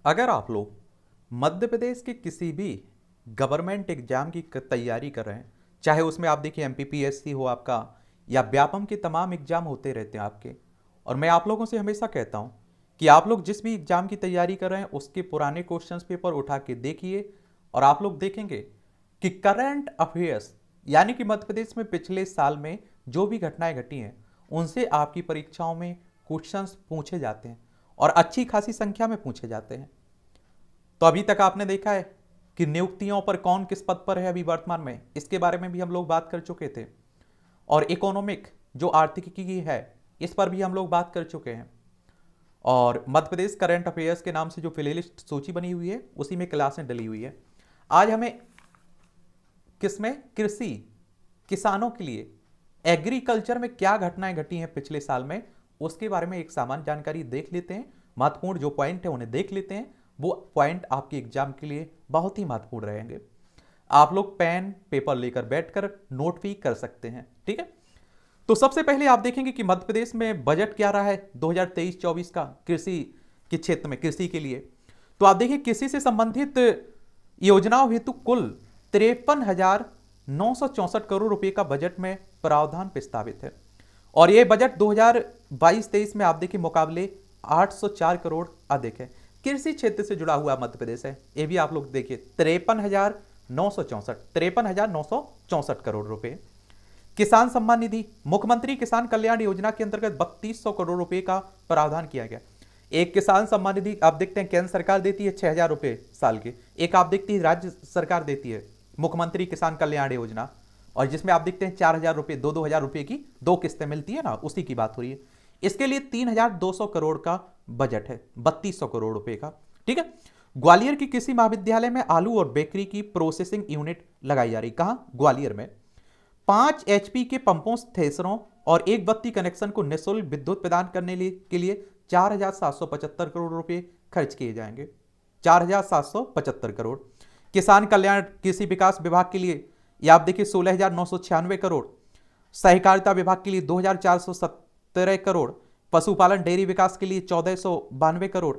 अगर आप लोग मध्य प्रदेश के किसी भी गवर्नमेंट एग्जाम की तैयारी कर रहे हैं, चाहे उसमें आप देखिए एमपीपीएससी हो आपका या व्यापम के तमाम एग्जाम होते रहते हैं आपके। और मैं आप लोगों से हमेशा कहता हूं कि आप लोग जिस भी एग्जाम की तैयारी कर रहे हैं उसके पुराने क्वेश्चंस पेपर उठा के देखिए और आप लोग देखेंगे कि करंट अफेयर्स यानी कि मध्य प्रदेश में पिछले साल में जो भी घटनाएं घटी हैं उनसे आपकी परीक्षाओं में क्वेश्चंस पूछे जाते हैं और अच्छी खासी संख्या में पूछे जाते हैं। तो अभी तक आपने देखा है कि नियुक्तियों पर कौन किस पद पर है अभी वर्तमान में, इसके बारे में भी हम लोग बात कर चुके थे। और इकोनॉमिक जो आर्थिकी की है इस पर भी हम लोग बात कर चुके हैं। और मध्य प्रदेश करंट अफेयर्स के नाम से जो प्लेलिस्ट सूची बनी हुई है उसी में क्लासें डली हुई है। आज हमें किसमें कृषि किसानों के लिए एग्रीकल्चर में क्या घटनाएं घटी हैं पिछले साल में उसके बारे में एक सामान्य जानकारी देख लेते हैं। महत्वपूर्ण जो पॉइंट है उन्हें देख लेते हैं, वो पॉइंट आपके एग्जाम के लिए बहुत ही महत्वपूर्ण रहेंगे। आप लोग पेन पेपर लेकर बैठकर नोट भी कर सकते हैं, ठीक है। तो सबसे पहले आप देखेंगे कि मध्य प्रदेश में बजट क्या रहा है 2023-24 का कृषि के क्षेत्र में, कृषि के लिए। तो आप देखिए कृषि से संबंधित योजनाओं हेतु कुल 53,964 करोड़ रुपए का बजट में प्रावधान प्रस्तावित है। और यह बजट 2022-23 में आप देखिए मुकाबले 804 करोड़ अधिक है। कृषि क्षेत्र से जुड़ा हुआ मध्य प्रदेश है, ये भी आप लोग देखिए 53,964 करोड़ रुपए। किसान सम्मान निधि मुख्यमंत्री किसान कल्याण योजना के अंतर्गत 3200 करोड़ रुपए का प्रावधान किया गया। एक किसान सम्मान निधि आप देखते हैं केंद्र सरकार देती है 6,000 रुपए साल के, एक आप देखती है राज्य सरकार देती है मुख्यमंत्री किसान कल्याण योजना, और जिसमें आप देखते हैं 4,000 रुपए 2,000 रुपए की दो किस्तें मिलती है ना, उसी की बात हो रही है। इसके लिए 3,200 करोड़ का बजट है, 3200 करोड़ रुपए का, ठीक है। ग्वालियर की कृषि महाविद्यालय में आलू और बेकरी की प्रोसेसिंग यूनिट लगाई जा रही। कहां? ग्वालियर में। 5 एचपी के पंपों, थ्रेसरों और एक बत्ती कनेक्शन को निःशुल्क विद्युत प्रदान करने के लिए 4,775 करोड़ रुपए खर्च किए जाएंगे। 4,775 करोड़। किसान कल्याण कृषि विकास विभाग के लिए ये आप देखिए 16,996 करोड़। सहकारिता विभाग के लिए 2,417 करोड़। पशुपालन डेयरी विकास के लिए 1,492 करोड़।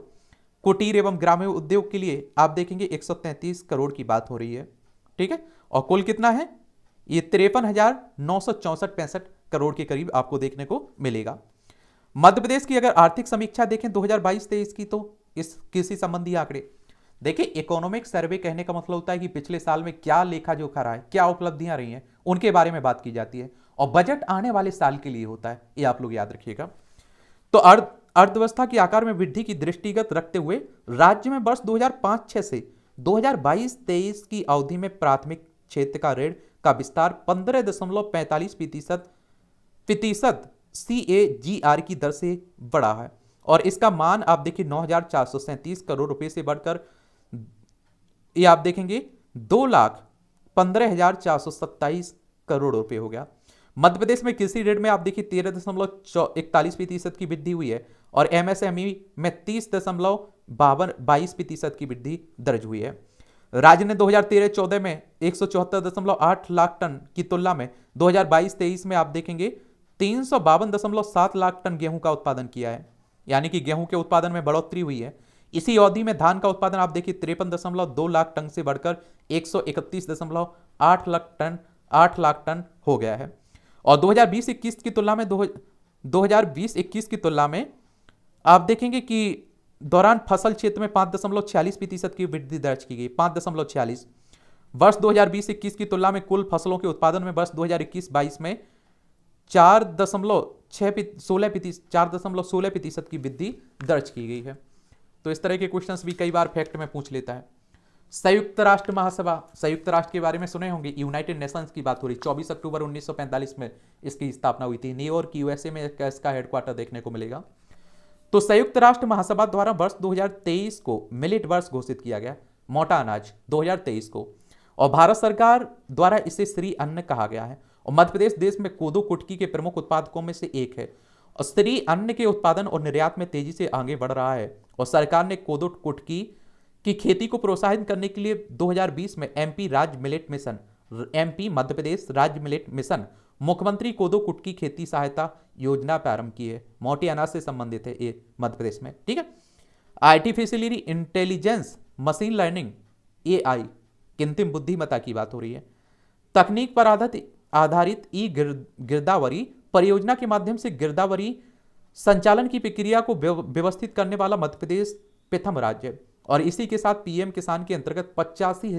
कुटीर एवं ग्रामीण उद्योग के लिए आप देखेंगे 133 करोड़ की बात हो रही है, ठीक है। और कुल कितना है? ये 53,964-65 करोड़ के करीब आपको देखने को मिलेगा। मध्य प्रदेश की अगर आर्थिक समीक्षा देखें 2022-23 की, तो इस कृषि संबंधी आंकड़े देखिए। इकोनॉमिक सर्वे कहने का मतलब होता है कि पिछले साल में क्या लेखा जोखा रहा है, क्या उपलब्धियां रही हैं, उनके बारे में बात की जाती है। और बजट आने वाले साल के लिए होता है, ये आप लोग याद रखिएगा। तो अर्थव्यवस्था के आकार में वृद्धि की दृष्टिगत रखते हुए राज्य में वर्ष 2005-6 से 2022-23 की अवधि में प्राथमिक क्षेत्र का ऋण का विस्तार 15.45% CAGR की दर से बढ़ा है। और इसका मान आप देखिए 9,437 करोड़ रुपए से बढ़कर ये आप देखेंगे 2,15,427 करोड़ रुपए हो गया। मध्य प्रदेश में कृषि ऋण में आप देखिए 13.41% की वृद्धि हुई है और MSME में 30.22% की वृद्धि दर्ज हुई है। राज्य ने 2013-14 में 174.8 लाख टन की तुलना में 2022-23 में आप देखेंगे 352.7 लाख टन गेहूं का उत्पादन किया है, यानी कि गेहूं के उत्पादन में बढ़ोतरी हुई है। इसी अवधि में धान का उत्पादन आप देखिए 53.2 लाख टन से बढ़कर 131.8 लाख टन हो गया है। और 2020-21 की तुलना में 2020-21 की तुलना में आप देखेंगे कि दौरान फसल क्षेत्र में 5.46% की वृद्धि दर्ज की गई। 5.46 वर्ष 2020-21 की तुलना में कुल फसलों के उत्पादन में वर्ष 2021-22 में 4.16% की वृद्धि दर्ज की गई है। तो इस तरह के क्वेश्चंस भी कई बार फैक्ट में पूछ लेता है। संयुक्त राष्ट्र महासभा, संयुक्त राष्ट्र के बारे में सुने होंगे, यूनाइटेड नेशंस की बात हो रही। 24 अक्टूबर 1945 में इसकी स्थापना हुई थी। न्यूयॉर्क USA में इसका हेडक्वार्टर देखने को मिलेगा। तो संयुक्त राष्ट्र महासभा द्वारा वर्ष 2023 को मिलेट वर्ष घोषित किया गया, मोटा अनाज 2023 को, और भारत सरकार द्वारा इसे श्री अन्न कहा गया है। और मध्य प्रदेश देश में कोदो कुटकी के प्रमुख उत्पादकों में से एक है और श्री अन्न के उत्पादन और निर्यात में तेजी से आगे बढ़ रहा है। और सरकार ने कोदो कुटकी की खेती को प्रोत्साहित करने के लिए 2020 में MP राज्य millet mission, MP Madhya Pradesh राज्य मिलेट मिशन, मुख्यमंत्री कोदो कुटकी खेती सहायता योजना प्रारंभ की है। मोटे अनाज से संबंधित है ये मध्य प्रदेश में, ठीक है। Artificially intelligence, machine learning, AI, कृत्रिम बुद्धिमत्ता की बात हो रही है। तकनीक पर आधारित ई गिरदावरी परियोजना के माध्यम से गिरदावरी संचालन की प्रक्रिया को व्यवस्थित करने वाला मध्य प्रदेश प्रथम राज्य है। और इसी के साथ पीएम किसान के अंतर्गत 85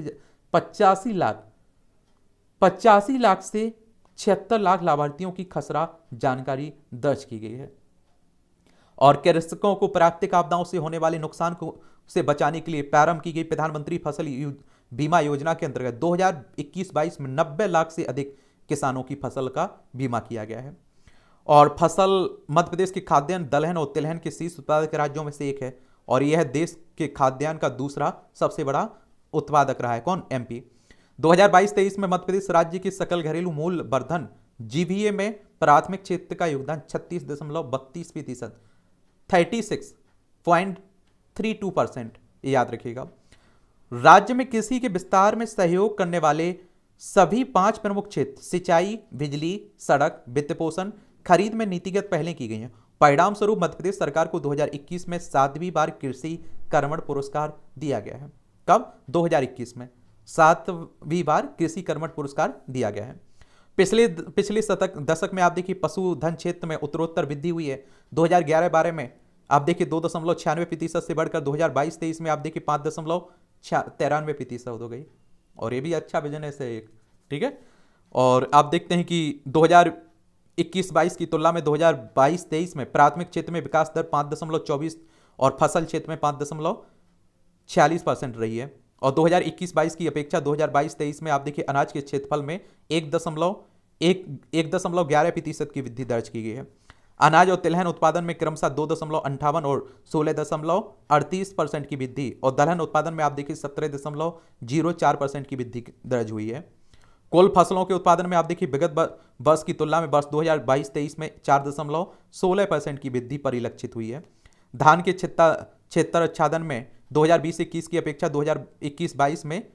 लाख से 76 लाख लाभार्थियों की खसरा जानकारी दर्ज की गई है। और कृषकों को प्राकृतिक आपदाओं से होने वाले नुकसान को से बचाने के लिए प्रारंभ की गई प्रधानमंत्री फसल बीमा योजना के अंतर्गत 2021-22 में 90 लाख से अधिक किसानों की फसल का बीमा किया गया है। और फसल मध्य प्रदेश के खाद्यान्न, दलहन और तिलहन के शीर्ष उत्पादक राज्यों में से एक है और यह देश के खाद्यान्न का दूसरा सबसे बड़ा उत्पादक रहा है। कौन? एमपी। 2022-23 में मध्य प्रदेश राज्य की सकल घरेलू मूल्य वर्धन जीवीए में प्राथमिक क्षेत्र का योगदान 36.32%, 36.32%, याद रखिएगा। राज्य में कृषि के विस्तार में सहयोग करने वाले सभी 5 प्रमुख क्षेत्र सिंचाई, बिजली, सड़क, वित्त पोषण, खरीद में नीतिगत पहलें की गई हैं। परिणाम स्वरूप मध्य प्रदेश सरकार को 2021 में 7वीं बार कृषि कर्मण पुरस्कार दिया गया है। कब? 2021 में 7वीं बार कृषि कर्मण पुरस्कार दिया गया है। पिछले दशक में आप देखिए पशुधन क्षेत्र में उत्तरोत्तर वृद्धि हुई है। 2011-12 में आप देखिए 2.96% से बढ़कर 2022-23 में आप देखिए 5.93% हो गई। और ये भी अच्छा बिजनेस है एक, ठीक है। और आप देखते हैं कि 2021-22 की तुलना में 2022-23 में प्राथमिक क्षेत्र में विकास दर 5.24 और फसल क्षेत्र में 5.46% रही है। और 2021-22 की अपेक्षा 2022-23 में आप देखिए अनाज के क्षेत्रफल में 1.11% की वृद्धि दर्ज की गई है। अनाज और तिलहन उत्पादन में क्रमशः 2.58 और 16.38% की वृद्धि और दलहन उत्पादन में आप देखिए 17.04% की वृद्धि दर्ज हुई है। कुल फसलों के उत्पादन में आप देखिए विगत वर्ष की तुलना में वर्ष 2022-23 में 4.16% की वृद्धि परिलक्षित हुई है। धान के क्षेत्राच्छादन में 2020-21 की अपेक्षा 2021-22 में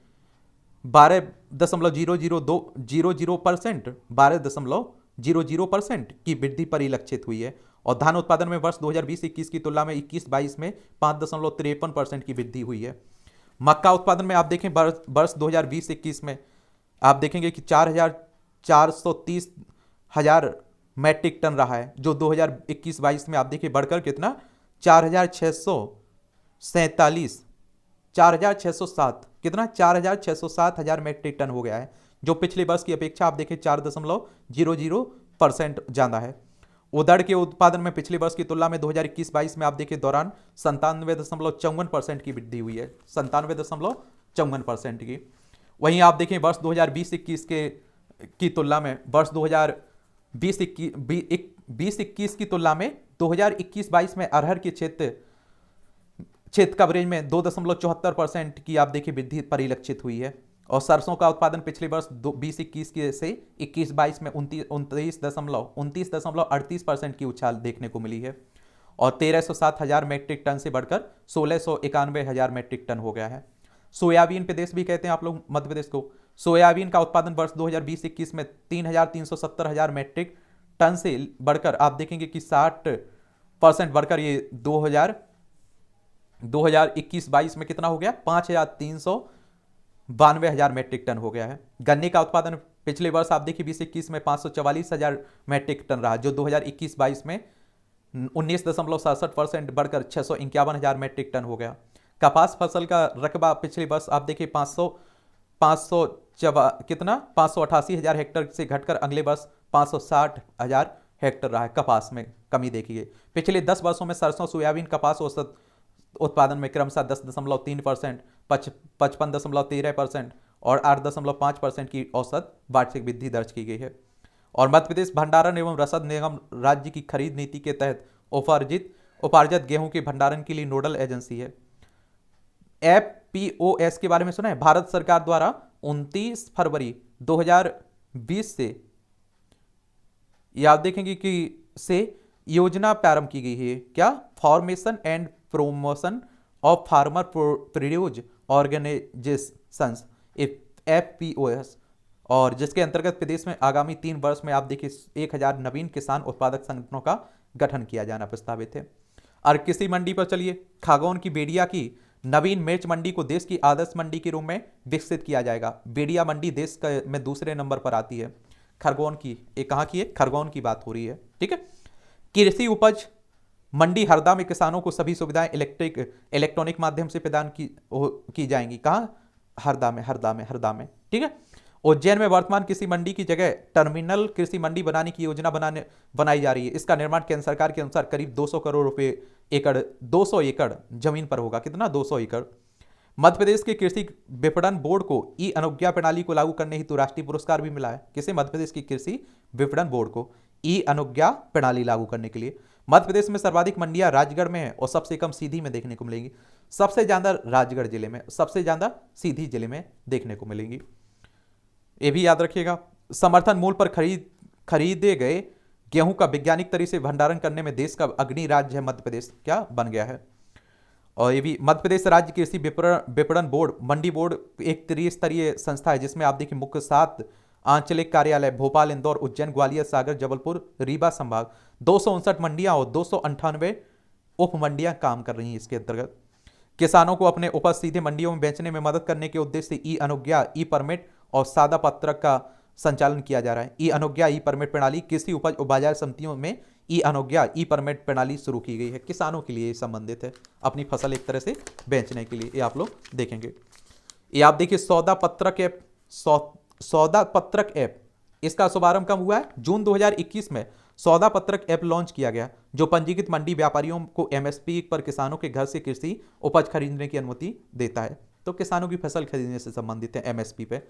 12.00% की वृद्धि परिलक्षित हुई है। और धान उत्पादन में वर्ष 2020-21 की तुलना में 21-22 में 5.53% की वृद्धि हुई है। मक्का उत्पादन में आप देखें वर्ष 2020-21 में आप देखेंगे कि 4,430 हजार मैट्रिक टन रहा है, जो 2021-22 में आप देखिए बढ़कर कितना 4,607 कितना 4,607 हजार मैट्रिक टन हो गया है, जो पिछले वर्ष की अपेक्षा आप देखिए 4.00% ज्यादा है। उड़द के उत्पादन में पिछले वर्ष की तुलना में 2021-22 में आप देखिए दौरान 97.54% की वृद्धि हुई है, 97.54% की। वहीं आप देखें वर्ष 2020-21 की तुलना में वर्ष 2020-21 की तुलना में 2021-22 में अरहर के क्षेत्र कवरेज में 2.74% की आप देखिए वृद्धि परिलक्षित हुई है। और सरसों का उत्पादन पिछले वर्ष 20-21 के से 21-22 में 29.38% की उछाल देखने को मिली है और 1307 हजार मैट्रिक टन से बढ़कर 1691 हजार मैट्रिक टन हो गया है। सोयाबीन प्रदेश भी कहते हैं आप लोग मध्य प्रदेश को। सोयाबीन का उत्पादन वर्ष 2020-21 में 3,370 हजार मैट्रिक टन से बढ़कर आप देखेंगे कि 60% बढ़कर ये 2021-22 में कितना हो गया 5,392 हजार मैट्रिक टन हो गया है। गन्ने का उत्पादन पिछले वर्ष आप देखिए 20-21 में 544 हजार मैट्रिक टन रहा, जो 2021-22 में 19.67% बढ़कर 651 हजार मैट्रिक टन हो गया। कपास फसल का रकबा पिछले वर्ष आप देखिए 588 हजार हेक्टेयर से घटकर अगले वर्ष 560 हजार हेक्टेयर रहा है। कपास में कमी देखी गई। पिछले 10 वर्षों में सरसों, सोयाबीन, कपास औसत उत्पादन में क्रमशः 10.3%, 55.13% और 8.5% की औसत वार्षिक वृद्धि दर्ज की गई है। और मध्य प्रदेश भंडारण एवं रसद निगम राज्य की खरीद नीति के तहत उपार्जित गेहूं के भंडारण के लिए नोडल एजेंसी है। FPOS के बारे में सुना है? भारत सरकार द्वारा 29 फरवरी 2020 से आप देखेंगे कि से योजना प्रारंभ की गई है। क्या? Formation and promotion of farmer produce organisations, FPOS, और जिसके अंतर्गत प्रदेश में आगामी 3 वर्ष में आप देखिए 1000 नवीन किसान उत्पादक संगठनों का गठन किया जाना प्रस्तावित है। और कृषि मंडी पर चलिए, खरगोन की बेडिया की नवीन मिर्च मंडी को देश की आदर्श मंडी के रूप में विकसित किया जाएगा। बेडिया मंडी देश में दूसरे नंबर पर आती है। खरगोन की, ये कहाँ की है? खरगोन की बात हो रही है, ठीक है। कृषि उपज मंडी हरदा में किसानों को सभी सुविधाएं इलेक्ट्रॉनिक माध्यम से प्रदान की जाएंगी। कहाँ? हरदा में, ठीक है। उज्जैन में वर्तमान कृषि मंडी की जगह टर्मिनल कृषि मंडी बनाने की योजना बनाई जा रही है। इसका निर्माण केंद्र सरकार के अनुसार करीब 200 करोड़ रुपए एकड़ 200 एकड़ जमीन पर होगा। कितना? 200 एकड़। मध्य प्रदेश के कृषि विपणन बोर्ड को ई अनुज्ञा प्रणाली को लागू करने हेतु राष्ट्रीय पुरस्कार भी मिला है। किसे? मध्य प्रदेश की कृषि विपणन बोर्ड को ई अनुज्ञा प्रणाली लागू करने के लिए। मध्य प्रदेश में सर्वाधिक मंडियां राजगढ़ में है और सबसे कम सीधी में देखने को मिलेंगी। सबसे ज्यादा राजगढ़ जिले में, सबसे ज्यादा सीधी जिले में देखने को मिलेंगी। ये भी याद रखिएगा। समर्थन मूल्य पर खरीदे गए गेहूं का वैज्ञानिक तरीके से भंडारण करने में देश का अग्रणी राज्य है मध्य प्रदेश, क्या बन गया है। और ये भी मध्य प्रदेश राज्य कृषि विपणन बोर्ड मंडी बोर्ड एक त्रिस्तरीय संस्था है जिसमें आप देखिए मुख्य 7 आंचलिक कार्यालय भोपाल, इंदौर, उज्जैन, ग्वालियर, सागर, जबलपुर, रीवा संभाग, 259 मंडियां और 298 उप मंडियां काम कर रही हैं इसके अंतर्गत। किसानों को अपने उपज सीधे मंडियों में बेचने में मदद करने के उद्देश्य से ई अनुज्ञा, ई परमिट और सादा पत्रक का संचालन किया जा रहा है। ई अनुज्ञा, ई परमिट प्रणाली कृषि उपज और बाजार समितियों में ई अनुज्ञा, ई परमिट प्रणाली शुरू की गई है। किसानों के लिए संबंधित है, अपनी फसल एक तरह से बेचने के लिए। ये आप लोग देखेंगे। ये आप देखिए सौदा पत्रक ऐप, इसका शुभारंभ कब हुआ है? जून 2021 में सौदा पत्रक ऐप लॉन्च किया गया, जो पंजीकृत मंडी व्यापारियों को एमएसपी पर किसानों के घर से कृषि उपज खरीदने की अनुमति देता है। तो किसानों की फसल खरीदने से संबंधित है एमएसपी पे।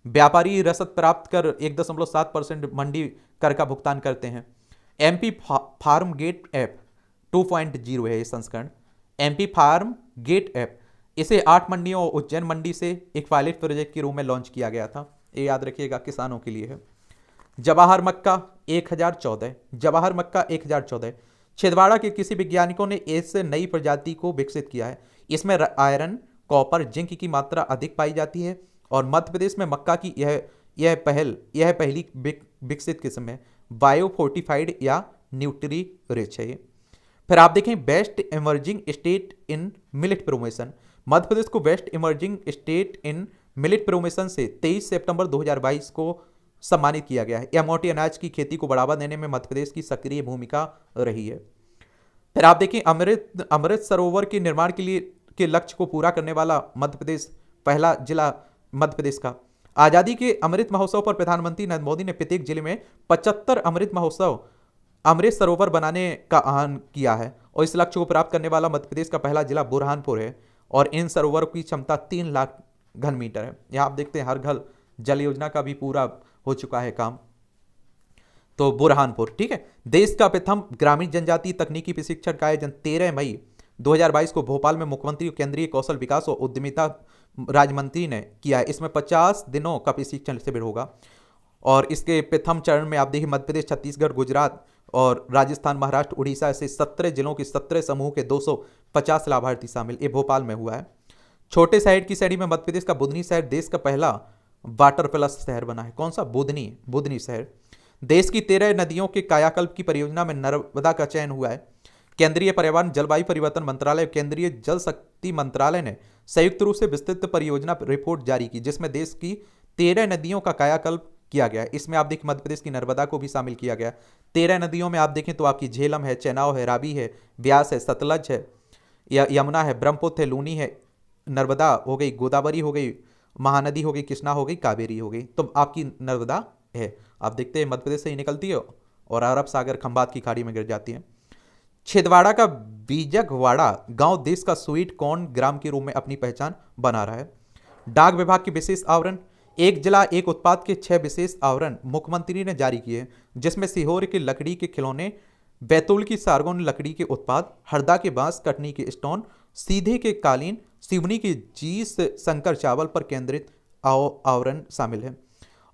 व्यापारी रसद प्राप्त कर 1.7% मंडी कर का भुगतान करते हैं। एमपी फार्म गेट ऐप 2.0 है ये संस्करण। एमपी फार्म गेट ऐप, इसे 8 मंडियों और उज्जैन मंडी से एक पायलट प्रोजेक्ट के रूप में लॉन्च किया गया था। ये याद रखिएगा, किसानों के लिए है। जवाहर मक्का 1014, छिंदवाड़ा के किसी वैज्ञानिकों ने इस नई प्रजाति को विकसित किया है। इसमें आयरन, कॉपर, जिंक की मात्रा अधिक पाई जाती है और मध्य प्रदेश में मक्का की यह पहली विकसित किस्म है। बायो फोर्टिफाइड या न्यूट्री रिच है ये। फिर आप देखें best emerging state in millet promotion. Madhya Pradesh को best emerging state in millet promotion से 23 सितंबर 2022 को सम्मानित किया गया है। यह मोटे अनाज की खेती को बढ़ावा देने में मध्य प्रदेश की सक्रिय भूमिका रही है। फिर आप देखें अमृत सरोवर के निर्माण के लक्ष्य को पूरा करने वाला मध्य प्रदेश पहला जिला मध्य प्रदेश का। आजादी के अमृत महोत्सव पर प्रधानमंत्री नरेंद्र मोदी ने प्रत्येक जिले में 75 अमृत सरोवर बनाने का आह्वान किया है और इस लक्ष्य को प्राप्त करने वाला मध्य प्रदेश का पहला जिला बुरहानपुर है और इन सरोवरों की क्षमता 3 लाख घन मीटर है। यहाँ आप देखते हैं हर घर जल योजना का भी पूरा हो चुका है काम। तो बुरहानपुर, ठीक है। देश का प्रथम ग्रामीण जनजातीय तकनीकी प्रशिक्षण का आयोजन 13 मई 2022 को भोपाल में मुख्यमंत्री केंद्रीय कौशल विकास और उद्यमिता राज्य मंत्री ने किया है। इसमें 50 दिनों का प्रशिक्षण शिविर होगा और इसके प्रथम चरण में आप देखिए मध्य प्रदेश, छत्तीसगढ़, गुजरात और राजस्थान, महाराष्ट्र, उड़ीसा से 17 जिलों के 17 समूह के 250 लाभार्थी शामिल। ये भोपाल में हुआ है। छोटे शहर की श्रेणी में मध्य प्रदेश का बुधनी शहर देश का पहला वाटर प्लस शहर बना है। कौन सा? बुधनी शहर। देश की 13 नदियों के कायाकल्प की परियोजना में नर्मदा का चयन हुआ है। केंद्रीय पर्यावरण जलवायु परिवर्तन मंत्रालय, केंद्रीय जल शक्ति मंत्रालय ने संयुक्त रूप से विस्तृत परियोजना रिपोर्ट जारी की जिसमें देश की 13 नदियों का कायाकल्प किया गया है। इसमें आप देखिए मध्य प्रदेश की नर्मदा को भी शामिल किया गया। 13 नदियों में आप देखें तो आपकी झेलम है, चेनाब है, रावी है, ब्यास है, सतलज है, यमुना है, ब्रह्मपुत्र है, लूनी है, नर्मदा हो गई, गोदावरी हो गई, महानदी हो गई, कृष्णा हो गई, कावेरी हो गई। तो आपकी नर्मदा है, आप देखते हैं मध्य प्रदेश से ही निकलती है और अरब सागर खंबात की खाड़ी में गिर जाती है। छिंदवाड़ा का बीजकवाड़ा गांव देश का स्वीट कॉर्न ग्राम के रूप में अपनी पहचान बना रहा है। डाक विभाग के विशेष आवरण, एक जिला एक उत्पाद के 6 विशेष आवरण मुख्यमंत्री ने जारी किए जिसमें सीहोर के लकड़ी के खिलौने, बैतूल की सारगोन लकड़ी के उत्पाद, हरदा के बांस, कटनी के स्टोन, सीधे के कालीन, सिवनी के जीस शंकर चावल पर केंद्रित आवरण शामिल है।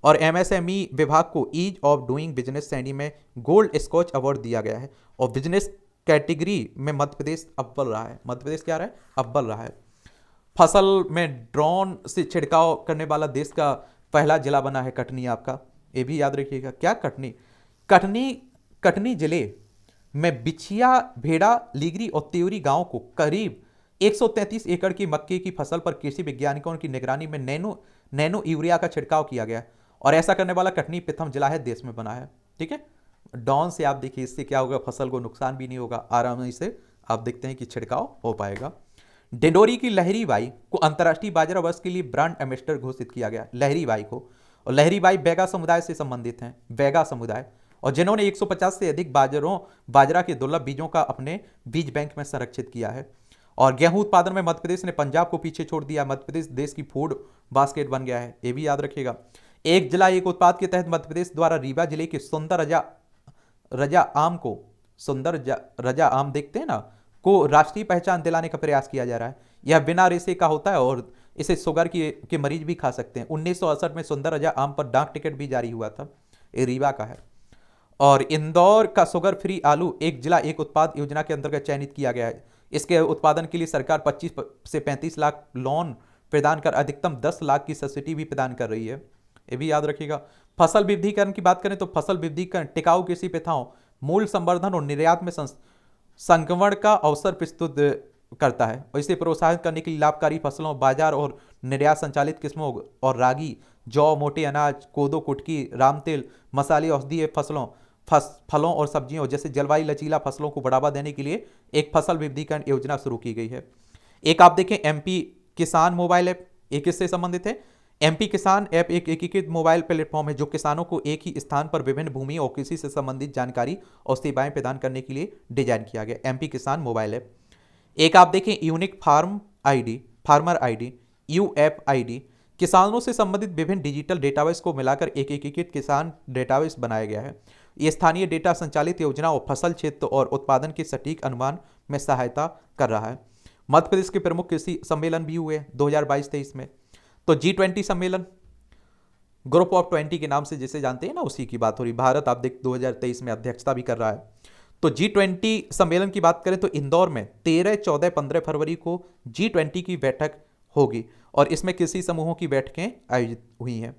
और एमएसएमई विभाग को ईज ऑफ डूइंग बिजनेस श्रेणी में गोल्ड स्कॉच अवार्ड दिया गया है और बिजनेस कैटेगरी में मध्य प्रदेश अव्वल रहा है। मध्य प्रदेश क्या रहा है? अव्वल रहा है। फसल में ड्रोन से छिड़काव करने वाला देश का पहला जिला बना है कटनी आपका। ये भी याद रखिएगा। क्या? कटनी जिले में बिछिया, भेड़ा, लीगरी और त्योरी गांव को करीब 133 एकड़ की मक्के की फसल पर कृषि वैज्ञानिकों की निगरानी में नैनो यूरिया का छिड़काव किया गया। और ऐसा करने वाला कटनी प्रथम जिला है, देश में बना है। ठीक है, डॉन से आप देखिए इससे क्या होगा, फसल को नुकसान भी नहीं होगा, आराम से आप देखते हैं कि छिड़काव हो पाएगा। डिंडोरी की लहरी बाई को अंतर्राष्ट्रीय बाजरा वर्ष के लिए ब्रांड एम्बेसडर घोषित किया गया, लहरी बाई को। और लहरी बाई बैगा समुदाय से संबंधित हैं, बैगा समुदाय, और जिन्होंने 150 से अधिक बाजरा के दुर्लभ बीजों का अपने बीज बैंक में संरक्षित किया है। और गेहूं उत्पादन में मध्य प्रदेश ने पंजाब को पीछे छोड़ दिया, मध्य प्रदेश देश की फूड बास्केट बन गया है, ये भी याद रखिएगा। एक जिला एक उत्पाद के तहत मध्य प्रदेश द्वारा रीवा जिले के सुंदर रजा आम को, रजा आम देखते हैं ना, को राष्ट्रीय पहचान दिलाने का प्रयास किया जा रहा है। यह बिना रेशे का होता है और इसे शुगर के मरीज भी खा सकते हैं। 1968 में सुंदर रजा आम पर डाक टिकट भी जारी हुआ था, ये रीवा का है। और इंदौर का शुगर फ्री आलू एक जिला एक उत्पाद योजना के अंतर्गत चयनित किया गया है। इसके उत्पादन के लिए सरकार 25 से 35 लाख लोन प्रदान कर अधिकतम 10 लाख की सब्सिडी भी प्रदान कर रही है, ये भी याद रखिएगा। फसल विविधीकरण की बात करें तो फसल विविधीकरण टिकाऊ कृषि प्रथाओं, मूल्य संवर्धन और निर्यात में संक्रमण का अवसर प्रस्तुत करता है, और इसे प्रोत्साहित करने के लिए लाभकारी फसलों, बाजार और निर्यात संचालित किस्मों और रागी, जौ, मोटे अनाज, कोदो, कुटकी, रामतिल, मसाले, औषधीय फसलों, फलों और सब्जियों जैसे जलवायु लचीला फसलों को बढ़ावा देने के लिए एक फसल विविधीकरण योजना शुरू की गई है। एक आप देखें एमपी किसान मोबाइल ऐप, एक इससे संबंधित है। एमपी किसान ऐप एक एकीकृत मोबाइल प्लेटफॉर्म है जो किसानों को एक ही स्थान पर विभिन्न भूमि और कृषि से संबंधित जानकारी और सेवाएं प्रदान करने के लिए डिजाइन किया गया, एमपी किसान मोबाइल ऐप। एक आप देखें यूनिक फार्मर आईडी, यूएफआईडी, किसानों से संबंधित विभिन्न डिजिटल डेटाबेस को मिलाकर एक एकीकृत किसान डेटाबेस बनाया गया है। ये स्थानीय डेटा संचालित योजना और फसल क्षेत्र और उत्पादन के सटीक अनुमान में सहायता कर रहा है। मध्य प्रदेश के प्रमुख कृषि सम्मेलन भी हुए 2022-23 में। तो G20 सम्मेलन, ग्रुप ऑफ 20 के नाम से जिसे जानते हैं ना, उसी की बात हो रही। भारत आप देख 2023 में अध्यक्षता भी कर रहा है। तो G20 सम्मेलन की बात करें तो इंदौर में 13, 14, 15 फरवरी को G20 की बैठक होगी और इसमें कृषि समूहों की बैठकें आयोजित हुई हैं।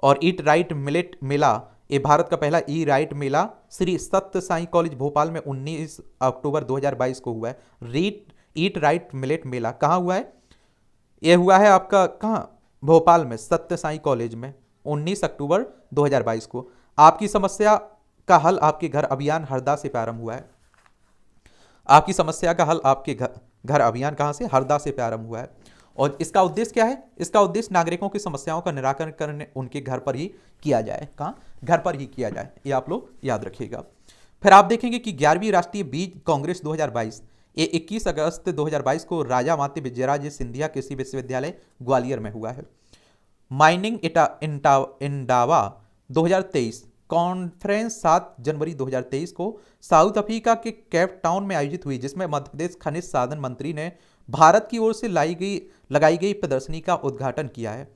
और ईट राइट मिलेट मेला, ये भारत का पहला ई राइट मेला श्री सत्य साई कॉलेज भोपाल में 19 अक्टूबर 2022 को हुआ है। ईट राइट मिलेट मेला कहाँ हुआ है? ये हुआ है आपका कहाँ? भोपाल में सत्य साई कॉलेज में 19 अक्टूबर 2022 को। आपकी समस्या का हल आपके घर अभियान हरदा से प्रारंभ हुआ है। आपकी समस्या का हल आपके घर अभियान कहाँ से? हरदा से प्रारंभ हुआ है। और इसका उद्देश्य क्या है? इसका उद्देश्य नागरिकों की समस्याओं का निराकरण करने उनके घर पर ही किया जाए। कहाँ? घर पर ही किया जाए, ये आप लोग याद रखिएगा। फिर आप देखेंगे कि 11वीं राष्ट्रीय बीज कांग्रेस 2022 ये 21 अगस्त 2022 को राजा माते विजयराजे सिंधिया कृषि विश्वविद्यालय ग्वालियर में हुआ है। माइनिंग इंडावा 2023 कॉन्फ्रेंस 7 जनवरी 2023 को साउथ अफ्रीका के केप टाउन में आयोजित हुई, जिसमें मध्य प्रदेश खनिज साधन मंत्री ने भारत की ओर से लगाई गई प्रदर्शनी का उद्घाटन किया है।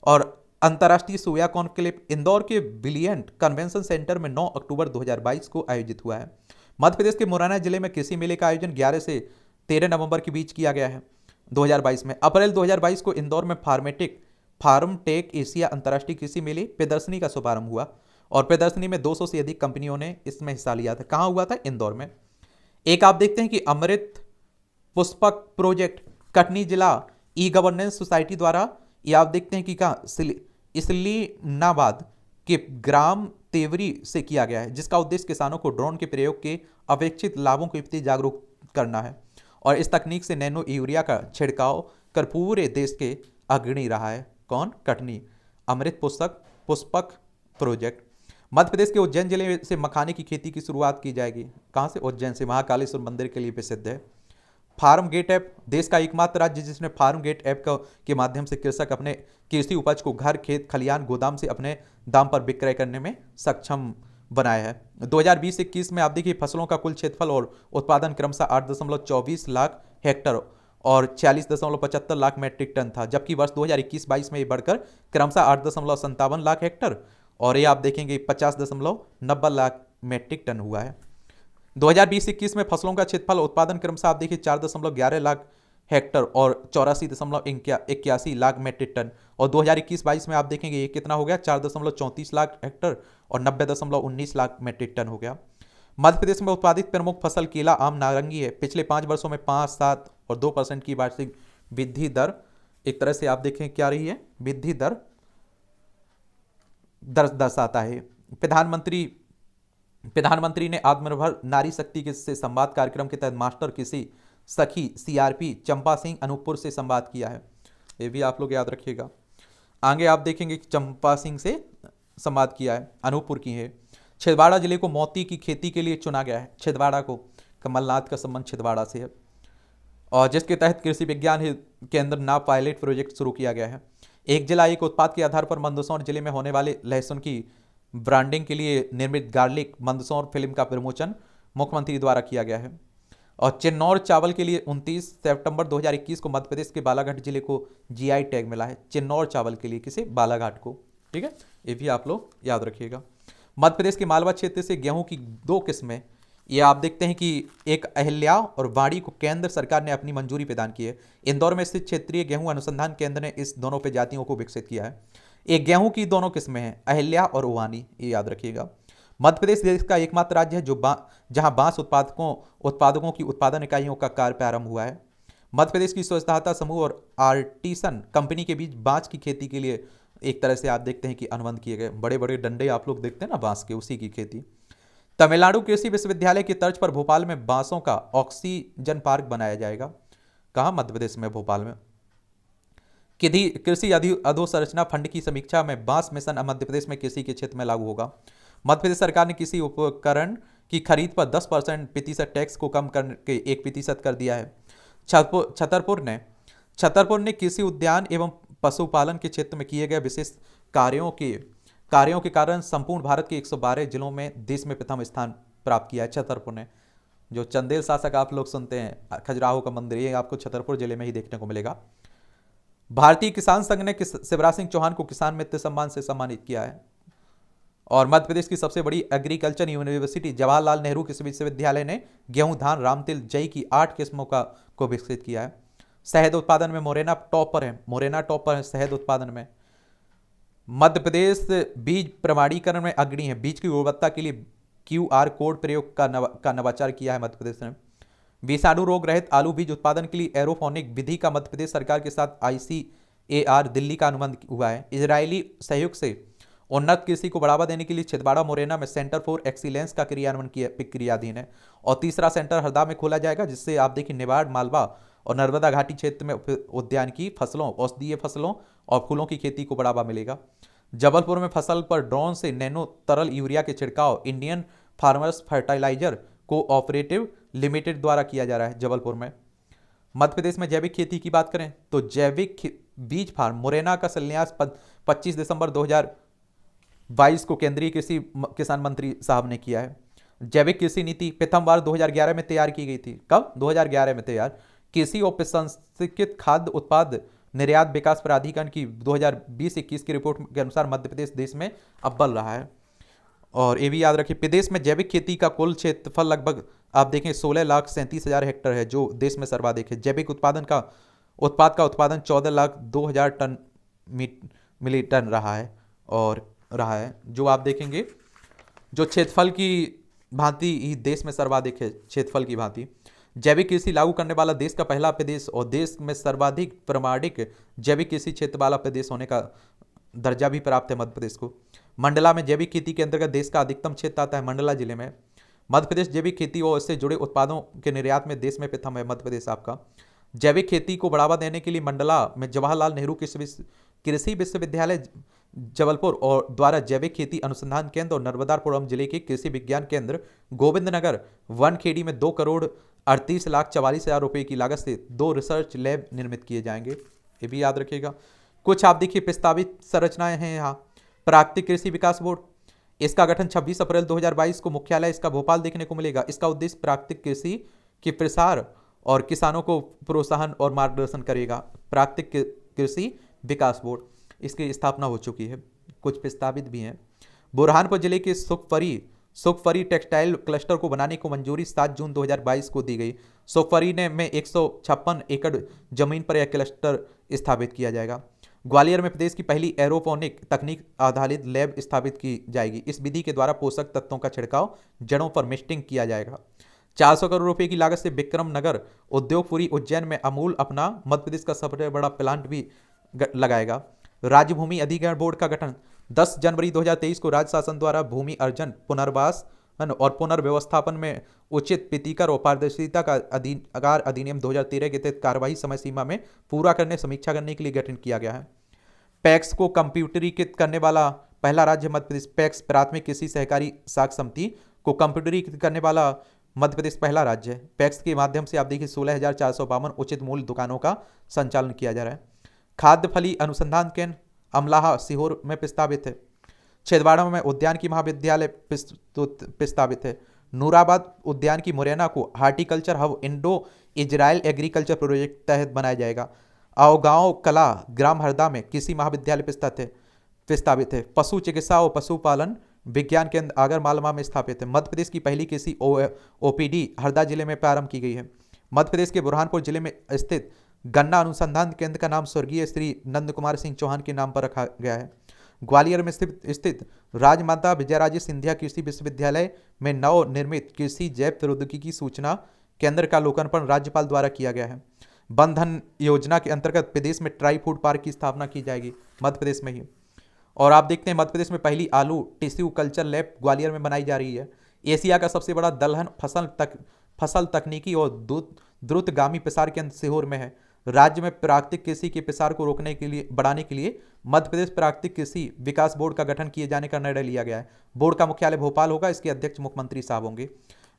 और अंतर्राष्ट्रीय सोया कॉन्क्लेव इंदौर के ब्रिलियंट कन्वेंशन सेंटर में 9 अक्टूबर 2022 को आयोजित हुआ है। मध्य प्रदेश के मुरैना जिले में कृषि मेले का आयोजन 11 से 13 नवंबर के बीच किया गया है 2022 में। अप्रैल 2022 को इंदौर में फार्मटेक एशिया अंतर्राष्ट्रीय कृषि मेले प्रदर्शनी का शुभारंभ हुआ और प्रदर्शनी में 200 से अधिक कंपनियों ने इसमें हिस्सा लिया था। कहाँ हुआ था? इंदौर में। एक आप देखते हैं कि अमृत पुष्पक प्रोजेक्ट कटनी जिला ई गवर्नेंस सोसाइटी द्वारा, ये आप देखते हैं कि कहाँ इस्लीनाबाद के ग्राम तेवरी से किया गया है, जिसका उद्देश्य किसानों को ड्रोन के प्रयोग के अपेक्षित लाभों के प्रति जागरूक करना है। और इस तकनीक से नैनो यूरिया का छिड़काव कर पूरे देश के अग्रणी रहा है। कौन? कटनी। अमृत पुष्पक प्रोजेक्ट। मध्य प्रदेश के उज्जैन जिले से मखाने की खेती की शुरुआत की जाएगी। कहाँ से? उज्जैन से। महाकालेश्वर मंदिर के लिए प्रसिद्ध है। फार्म गेट ऐप देश का एकमात्र राज्य जिसने फार्म गेट ऐप के माध्यम से कृषक अपने कृषि उपज को घर, खेत, खलियान, गोदाम से अपने दाम पर विक्रय करने में सक्षम बनाया है। 2020-21 में आप देखिए फसलों का कुल क्षेत्रफल और उत्पादन क्रमशः 8.24 लाख हेक्टर और 40.75 लाख मीट्रिक टन था, जबकि वर्ष 2021-22 में ये बढ़कर क्रमशः 8.57 लाख हेक्टर और ये आप देखेंगे 50.90 लाख मीट्रिक टन हुआ है। 2020-21 में फसलों का क्षेत्रफल उत्पादन क्रमशः आप देखिए 4.11 लाख हेक्टर और 84.81 लाख मीट्रिक टन और 2021-22 में आप देखेंगे ये कितना हो गया? 4.34 लाख हेक्टर और 90.19 लाख मीट्रिक टन हो गया। मध्य प्रदेश में उत्पादित प्रमुख फसल केला, आम, नारंगी है। पिछले 5 वर्षों में 5, 7 और 2% की वार्षिक वृद्धि दर एक तरह से आप देखें क्या रही है, वृद्धि दर दर्शाता है। प्रधानमंत्री ने आत्मनिर्भर नारी शक्ति के से संवाद कार्यक्रम के तहत मास्टर कृषि सखी सीआरपी चंपा सिंह अनूपपुर से संवाद किया है। ये भी आप लोग याद रखिएगा। आगे आप देखेंगे कि चंपा सिंह से संवाद किया है, अनूपपुर की है। छिंदवाड़ा जिले को मोती की खेती के लिए चुना गया है। छिंदवाड़ा को, कमलनाथ का संबंध छिंदवाड़ा से है, और जिसके तहत कृषि विज्ञान केंद्र नाव पायलट प्रोजेक्ट शुरू किया गया है। एक जिला एक उत्पाद के आधार पर मंदसौर जिले में होने वाले लहसुन की ब्रांडिंग के लिए निर्मित गार्लिक मंदसौर फिल्म का विमोचन मुख्यमंत्री द्वारा किया गया है। और चिन्नौर चावल के लिए 29 सितंबर 2021 को मध्य प्रदेश के बालाघाट जिले को जीआई टैग मिला है। चिन्नौर चावल के लिए किसे, बालाघाट को। ठीक है, ये भी आप लोग याद रखिएगा। मध्य प्रदेश के मालवा क्षेत्र से गेहूं की 2 किस्में, ये आप देखते हैं कि एक अहिल्या और वाड़ी को केंद्र सरकार ने अपनी मंजूरी प्रदान की है। इंदौर में स्थित क्षेत्रीय गेहूं अनुसंधान केंद्र ने इस दोनों प्रजातियों को विकसित किया है। एक गेहूं की 2 किस्में हैं, अहिल्या और ओवानी, ये याद रखिएगा। मध्य प्रदेश देश का एकमात्र राज्य है जहां बांस उत्पादकों की उत्पादन इकाइयों का कार्य प्रारंभ हुआ है। मध्य प्रदेश की स्वयं सहायता समूह और आर्टिसन कंपनी के बीच बांस की खेती के लिए एक तरह से आप देखते हैं कि अनुबंध किए गए। बड़े बड़े डंडे आप लोग देखते हैं ना बांस के, उसी की खेती। तमिलनाडु कृषि विश्वविद्यालय की तर्ज पर भोपाल में बांसों का ऑक्सीजन पार्क बनाया जाएगा। कहाँ, मध्य प्रदेश में, भोपाल में। कृषि अधोसंरचना फंड की समीक्षा में बांस मिशन मध्य प्रदेश में कृषि के क्षेत्र में लागू होगा। मध्य प्रदेश सरकार ने कृषि उपकरण की खरीद पर 10% टैक्स को कम करके 1% कर दिया है। छतरपुर ने कृषि उद्यान एवं पशुपालन के क्षेत्र में किए गए विशेष कार्यों के कारण संपूर्ण भारत के 112 जिलों में देश में प्रथम स्थान प्राप्त किया है। छतरपुर ने, जो चंदेल शासक आप लोग सुनते हैं, खजुराहो का मंदिर, ये आपको छतरपुर जिले में ही देखने को मिलेगा। भारतीय किसान संघ ने शिवराज सिंह चौहान को किसान मित्र सम्मान से सम्मानित किया है। और मध्य प्रदेश की सबसे बड़ी एग्रीकल्चर यूनिवर्सिटी जवाहरलाल नेहरू कृषि विश्वविद्यालय ने गेहूं, धान, रामतिल, जई की 8 किस्मों को विकसित किया है। शहद उत्पादन में मोरेना टॉप पर है शहद उत्पादन में। मध्य प्रदेश बीज प्रमाणीकरण में अग्रणी है। बीज की गुणवत्ता के लिए QR कोड प्रयोग का नवाचार किया है मध्य प्रदेश ने। विषाणु रोग रहित आलू बीज उत्पादन के लिए एरोफोनिक विधि का मध्य प्रदेश सरकार के साथ ICAR दिल्ली का अनुबंध हुआ है। इजरायली सहयोग से उन्नत कृषि को बढ़ावा देने के लिए छिंदवाड़ा मोरेना में सेंटर फॉर एक्सीलेंस का क्रियान्वयन क्रियाधीन है। और तीसरा सेंटर हरदा में खोला जाएगा, जिससे आप देखिए निवाड़, मालवा और नर्मदा घाटी क्षेत्र में उद्यान की फसलों, औषधीय फसलों और फूलों की खेती को बढ़ावा मिलेगा। जबलपुर में फसल पर ड्रोन से नैनो तरल यूरिया के छिड़काव Indian farmers fertiliser cooperative limited द्वारा किया जा रहा है जबलपुर में। मध्य प्रदेश में जैविक खेती की बात करें तो जैविक बीज फार्म मुरैना का शिलान्यास 25 दिसंबर 2022 को केंद्रीय कृषि किसान मंत्री साहब ने किया है। जैविक कृषि नीति प्रथम बार 2011 में तैयार की गई थी। कब? 2011 में तैयार। कृषि और प्रसंस्कृत खाद्य उत्पाद निर्यात विकास प्राधिकरण की 2020-21 की रिपोर्ट के अनुसार मध्य प्रदेश देश में अव्वल रहा है। और ये भी याद रखिए, प्रदेश में जैविक खेती का कुल क्षेत्रफल लगभग आप देखें 16,37,000 हेक्टेयर है, जो देश में सर्वाधिक है। जैविक उत्पाद का उत्पादन 14,02,000 टन मिली टन रहा है, जो आप देखेंगे जो क्षेत्रफल की भांति ही देश में सर्वाधिक है। क्षेत्रफल की भांति जैविक कृषि लागू करने वाला देश का पहला प्रदेश और देश में सर्वाधिक प्रमाणिक जैविक कृषि क्षेत्र वाला प्रदेश होने का दर्जा भी प्राप्त है मध्य प्रदेश को। मंडला में जैविक खेती के अंतर्गत देश का अधिकतम क्षेत्र आता है मंडला जिले में। मध्य प्रदेश जैविक खेती और इससे जुड़े उत्पादों के निर्यात में देश में प्रथम है मध्य प्रदेश आपका। जैविक खेती को बढ़ावा देने के लिए मंडला में जवाहरलाल नेहरू कृषि विश्वविद्यालय जबलपुर और द्वारा जैविक खेती अनुसंधान केंद्र और नर्मदापुरम जिले के कृषि विज्ञान केंद्र गोविंदनगर वनखेड़ी में 2,38,44,000 रुपए की लागत से 2 रिसर्च लैब निर्मित किए जाएंगे। ये भी याद रखिएगा। कुछ आप देखिए प्रस्तावित संरचनाएं हैं यहाँ। प्राकृतिक कृषि विकास बोर्ड, इसका गठन 26 अप्रैल 2022 को मुख्यालय इसका भोपाल देखने को मिलेगा। इसका उद्देश्य प्राकृतिक कृषि के प्रसार और किसानों को प्रोत्साहन और मार्गदर्शन करेगा। प्राकृतिक कृषि विकास बोर्ड, इसकी स्थापना हो चुकी है। कुछ प्रस्तावित भी हैं। बुरहानपुर जिले के सुखफरी टेक्सटाइल क्लस्टर को बनाने को मंजूरी 7 जून 2022 को दी गई। सुखफरी में 156 एकड़ जमीन पर यह क्लस्टर स्थापित किया जाएगा। ग्वालियर में प्रदेश की पहली एरोपोनिक तकनीक आधारित लैब स्थापित की जाएगी। इस विधि के द्वारा पोषक तत्वों का छिड़काव जड़ों पर मिस्टिंग किया जाएगा। 400 करोड़ रुपए की लागत से विक्रम नगर उद्योगपुरी उज्जैन में अमूल अपना मध्य प्रदेश का सबसे बड़ा प्लांट भी लगाएगा। राज्य भूमि अधिग्रहण बोर्ड का गठन 10 जनवरी 2023 को राज्य शासन द्वारा भूमि अर्जन, पुनर्वास और पुनर्व्यवस्थापन में उचित प्रतिकर और पारदर्शिता का अधिनियम 2013 के तहत कार्यवाही समय सीमा में पूरा करने समीक्षा करने के लिए गठन किया गया है। पैक्स को कंप्यूटरीकृत करने वाला पहला राज्य मध्य प्रदेश। पैक्स प्राथमिक कृषि सहकारी साख समिति को कंप्यूटरीकृत करने वाला मध्य प्रदेश पहला राज्य है। पैक्स के माध्यम से आप देखिए 16,452 उचित मूल्य दुकानों का संचालन किया जा रहा है। खाद्य फली अनुसंधान केंद्र अमलाहा सीहोर में प्रस्तावित है। छिंदवाड़ा में उद्यान की महाविद्यालय प्रस्तावित है। नूराबाद उद्यान की मुरैना को horticulture hub Indo Israel agriculture project तहत बनाया जाएगा। आओगांव कला ग्राम हरदा में कृषि महाविद्यालय प्रस्तावित है। पशु चिकित्सा और पशुपालन विज्ञान केंद्र आगर मालवा में स्थापित है। मध्य प्रदेश की पहली कृषि ओपीडी हरदा जिले में प्रारंभ की गई है। मध्य प्रदेश के बुरहानपुर जिले में स्थित गन्ना अनुसंधान केंद्र का नाम स्वर्गीय श्री नंद कुमार सिंह चौहान के नाम पर रखा गया है। ग्वालियर में स्थित राजमाता विजयराजे सिंधिया कृषि विश्वविद्यालय में नव निर्मित कृषि जैव प्रौद्योगिकी सूचना केंद्र का लोकार्पण राज्यपाल द्वारा किया गया है। बंधन योजना के अंतर्गत प्रदेश में ट्राई फूड पार्क की स्थापना की जाएगी, मध्य प्रदेश में ही। और आप देखते हैं मध्य प्रदेश में पहली आलू टिश्यू कल्चर लैब ग्वालियर में बनाई जा रही है। एशिया का सबसे बड़ा दलहन फसल तकनीकी और द्रुतगामी प्रसार केंद्र सीहोर में है। राज्य में प्राकृतिक कृषि के प्रसार को बढ़ाने के लिए मध्य प्रदेश प्राकृतिक कृषि विकास बोर्ड का गठन किए जाने का निर्णय लिया गया है। बोर्ड का मुख्यालय भोपाल होगा, इसके अध्यक्ष मुख्यमंत्री साहब होंगे।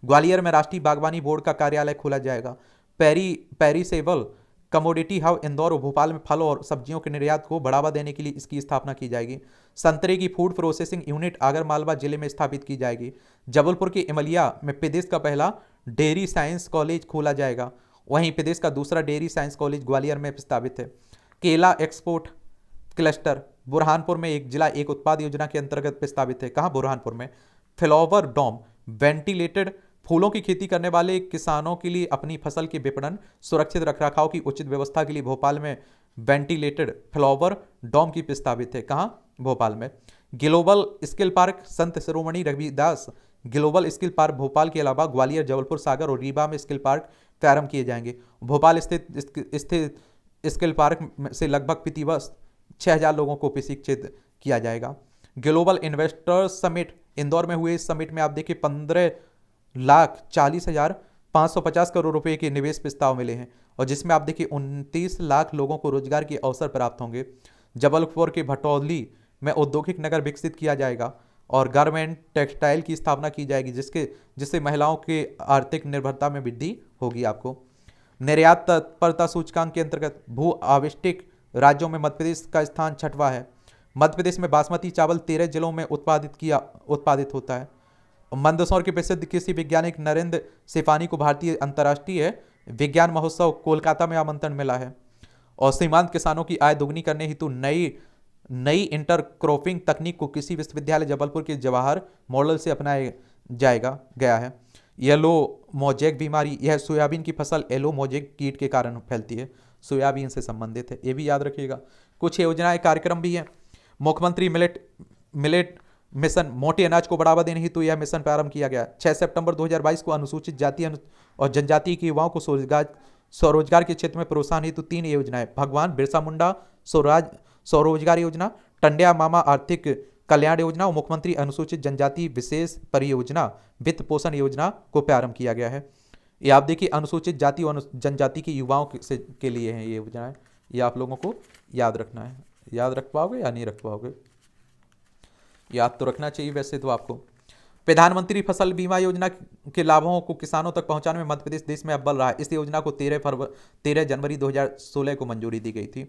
ग्वालियर में राष्ट्रीय बागवानी बोर्ड का कार्यालय खोला जाएगा। पेरिसेबल कमोडिटी हब इंदौर और भोपाल में फल और सब्जियों के निर्यात को बढ़ावा देने के लिए इसकी स्थापना की जाएगी। संतरे की food processing unit Agar Malwa जिले में स्थापित की जाएगी। जबलपुर के इमलिया में प्रदेश का पहला डेयरी साइंस कॉलेज खोला जाएगा। वहीं प्रदेश का दूसरा डेयरी साइंस कॉलेज ग्वालियर में प्रस्तावित है। केला एक्सपोर्ट क्लस्टर बुरहानपुर में एक जिला एक उत्पाद योजना के अंतर्गत प्रस्तावित है। कहाँ? बुरहानपुर में। फ्लावर डोम वेंटिलेटेड फूलों की खेती करने वाले किसानों के लिए अपनी फसल के विपणन, सुरक्षित रखरखाव की उचित व्यवस्था के लिए भोपाल में वेंटिलेटेड फ्लावर डोम की प्रस्तावित है। कहाँ? भोपाल में। Global skill park Sant Shiromani Ravidas global skill park Bhopal के अलावा ग्वालियर, जबलपुर, सागर और रीवा में स्किल पार्क प्रारंभ किए जाएंगे। भोपाल स्थित स्किल पार्क से लगभग प्रतिवर्ष 6,000 लोगों को प्रशिक्षित किया जाएगा। ग्लोबल इन्वेस्टर्स समिट इंदौर में हुए। इस समिट में आप देखिए 15,40,550 करोड़ रुपए के निवेश प्रस्ताव मिले हैं और जिसमें आप देखिए 29 लाख लोगों को रोजगार के अवसर प्राप्त होंगे। जबलपुर के भटौली में औद्योगिक नगर विकसित किया जाएगा और गारमेंट टेक्सटाइल की स्थापना की जाएगी, जिससे महिलाओं के आर्थिक निर्भरता में वृद्धि होगी। आपको निर्यात तत्परता सूचकांक के अंतर्गत भू आविष्टिक राज्यों में मध्य प्रदेश का स्थान 6वां है। मध्य प्रदेश में बासमती चावल 13 जिलों में उत्पादित होता है। मंदसौर के प्रसिद्ध कृषि वैज्ञानिक नरेंद्र सिफानी को भारतीय अंतर्राष्ट्रीय विज्ञान महोत्सव कोलकाता में आमंत्रण मिला है। और सीमांत किसानों की आय दोगुनी करने हेतु नई इंटरक्रॉपिंग तकनीक को कृषि विश्वविद्यालय जबलपुर के जवाहर मॉडल से अपनाया गया है। येलो मोजेक बीमारी, यह सोयाबीन की फसल येलो मोजेक कीट के कारण फैलती है, सोयाबीन से संबंधित है, ये भी याद रखिएगा। कुछ योजनाएं कार्यक्रम भी हैं। मुख्यमंत्री मिलेट मिशन, मोटे अनाज को बढ़ावा देने हेतु यह मिशन प्रारंभ किया गया। 6 सितंबर 2022 को अनुसूचित जाति और जनजाति के युवाओं को स्वरोजगार के क्षेत्र में प्रोत्साहन हेतु 3 योजनाएं, भगवान बिरसा मुंडा स्वरोजगार योजना, टंडिया मामा आर्थिक कल्याण योजना और मुख्यमंत्री अनुसूचित जनजाति विशेष परियोजना वित्त पोषण योजना को प्रारंभ किया गया है। ये आप देखिए अनुसूचित जाति और जनजाति के युवाओं के लिए हैं ये योजनाएं। ये आप लोगों को याद रखना है। याद रख पाओगे या नहीं रख पाओगे? याद तो रखना चाहिए वैसे तो आपको। प्रधानमंत्री फसल बीमा योजना के लाभों को किसानों तक पहुंचाने में मध्य प्रदेश देश में अव्वल रहा है। इस योजना को 13 जनवरी 2016 को मंजूरी दी गई थी।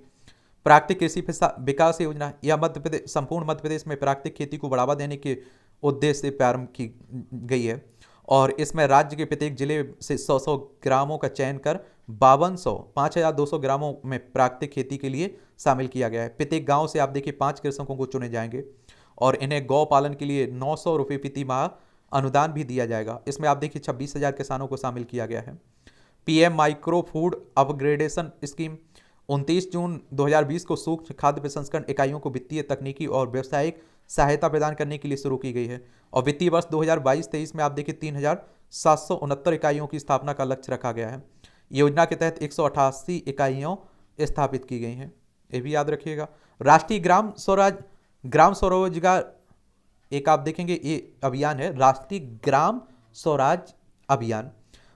प्राकृतिक कृषि विकास योजना, यह संपूर्ण मध्य प्रदेश में प्राकृतिक खेती को बढ़ावा देने के उद्देश्य से प्रारंभ की गई है और इसमें राज्य के प्रत्येक जिले से 100 ग्रामों का चयन कर 5,200 ग्रामों में प्राकृतिक खेती के लिए शामिल किया गया है। प्रत्येक गांव से आप देखिए 5 कृषकों को चुने जाएंगे और इन्हें गौ पालन के लिए 900 रुपये प्रति माह अनुदान भी दिया जाएगा। इसमें आप देखिए 26,000 किसानों को शामिल किया गया है। PM micro food upgradation scheme, 29 जून 2020 को सूक्ष्म खाद्य प्रसंस्करण इकाइयों को वित्तीय, तकनीकी और व्यावसायिक सहायता प्रदान करने के लिए शुरू की गई है। और वित्तीय वर्ष 2022-23 में आप देखिए 3769 इकाइयों की स्थापना का लक्ष्य रखा गया है। योजना के तहत 188 इकाइयाँ स्थापित की गई हैं, ये भी याद रखिएगा। राष्ट्रीय ग्राम स्वरोजगार एक आप देखेंगे ये अभियान है, राष्ट्रीय ग्राम स्वराज अभियान।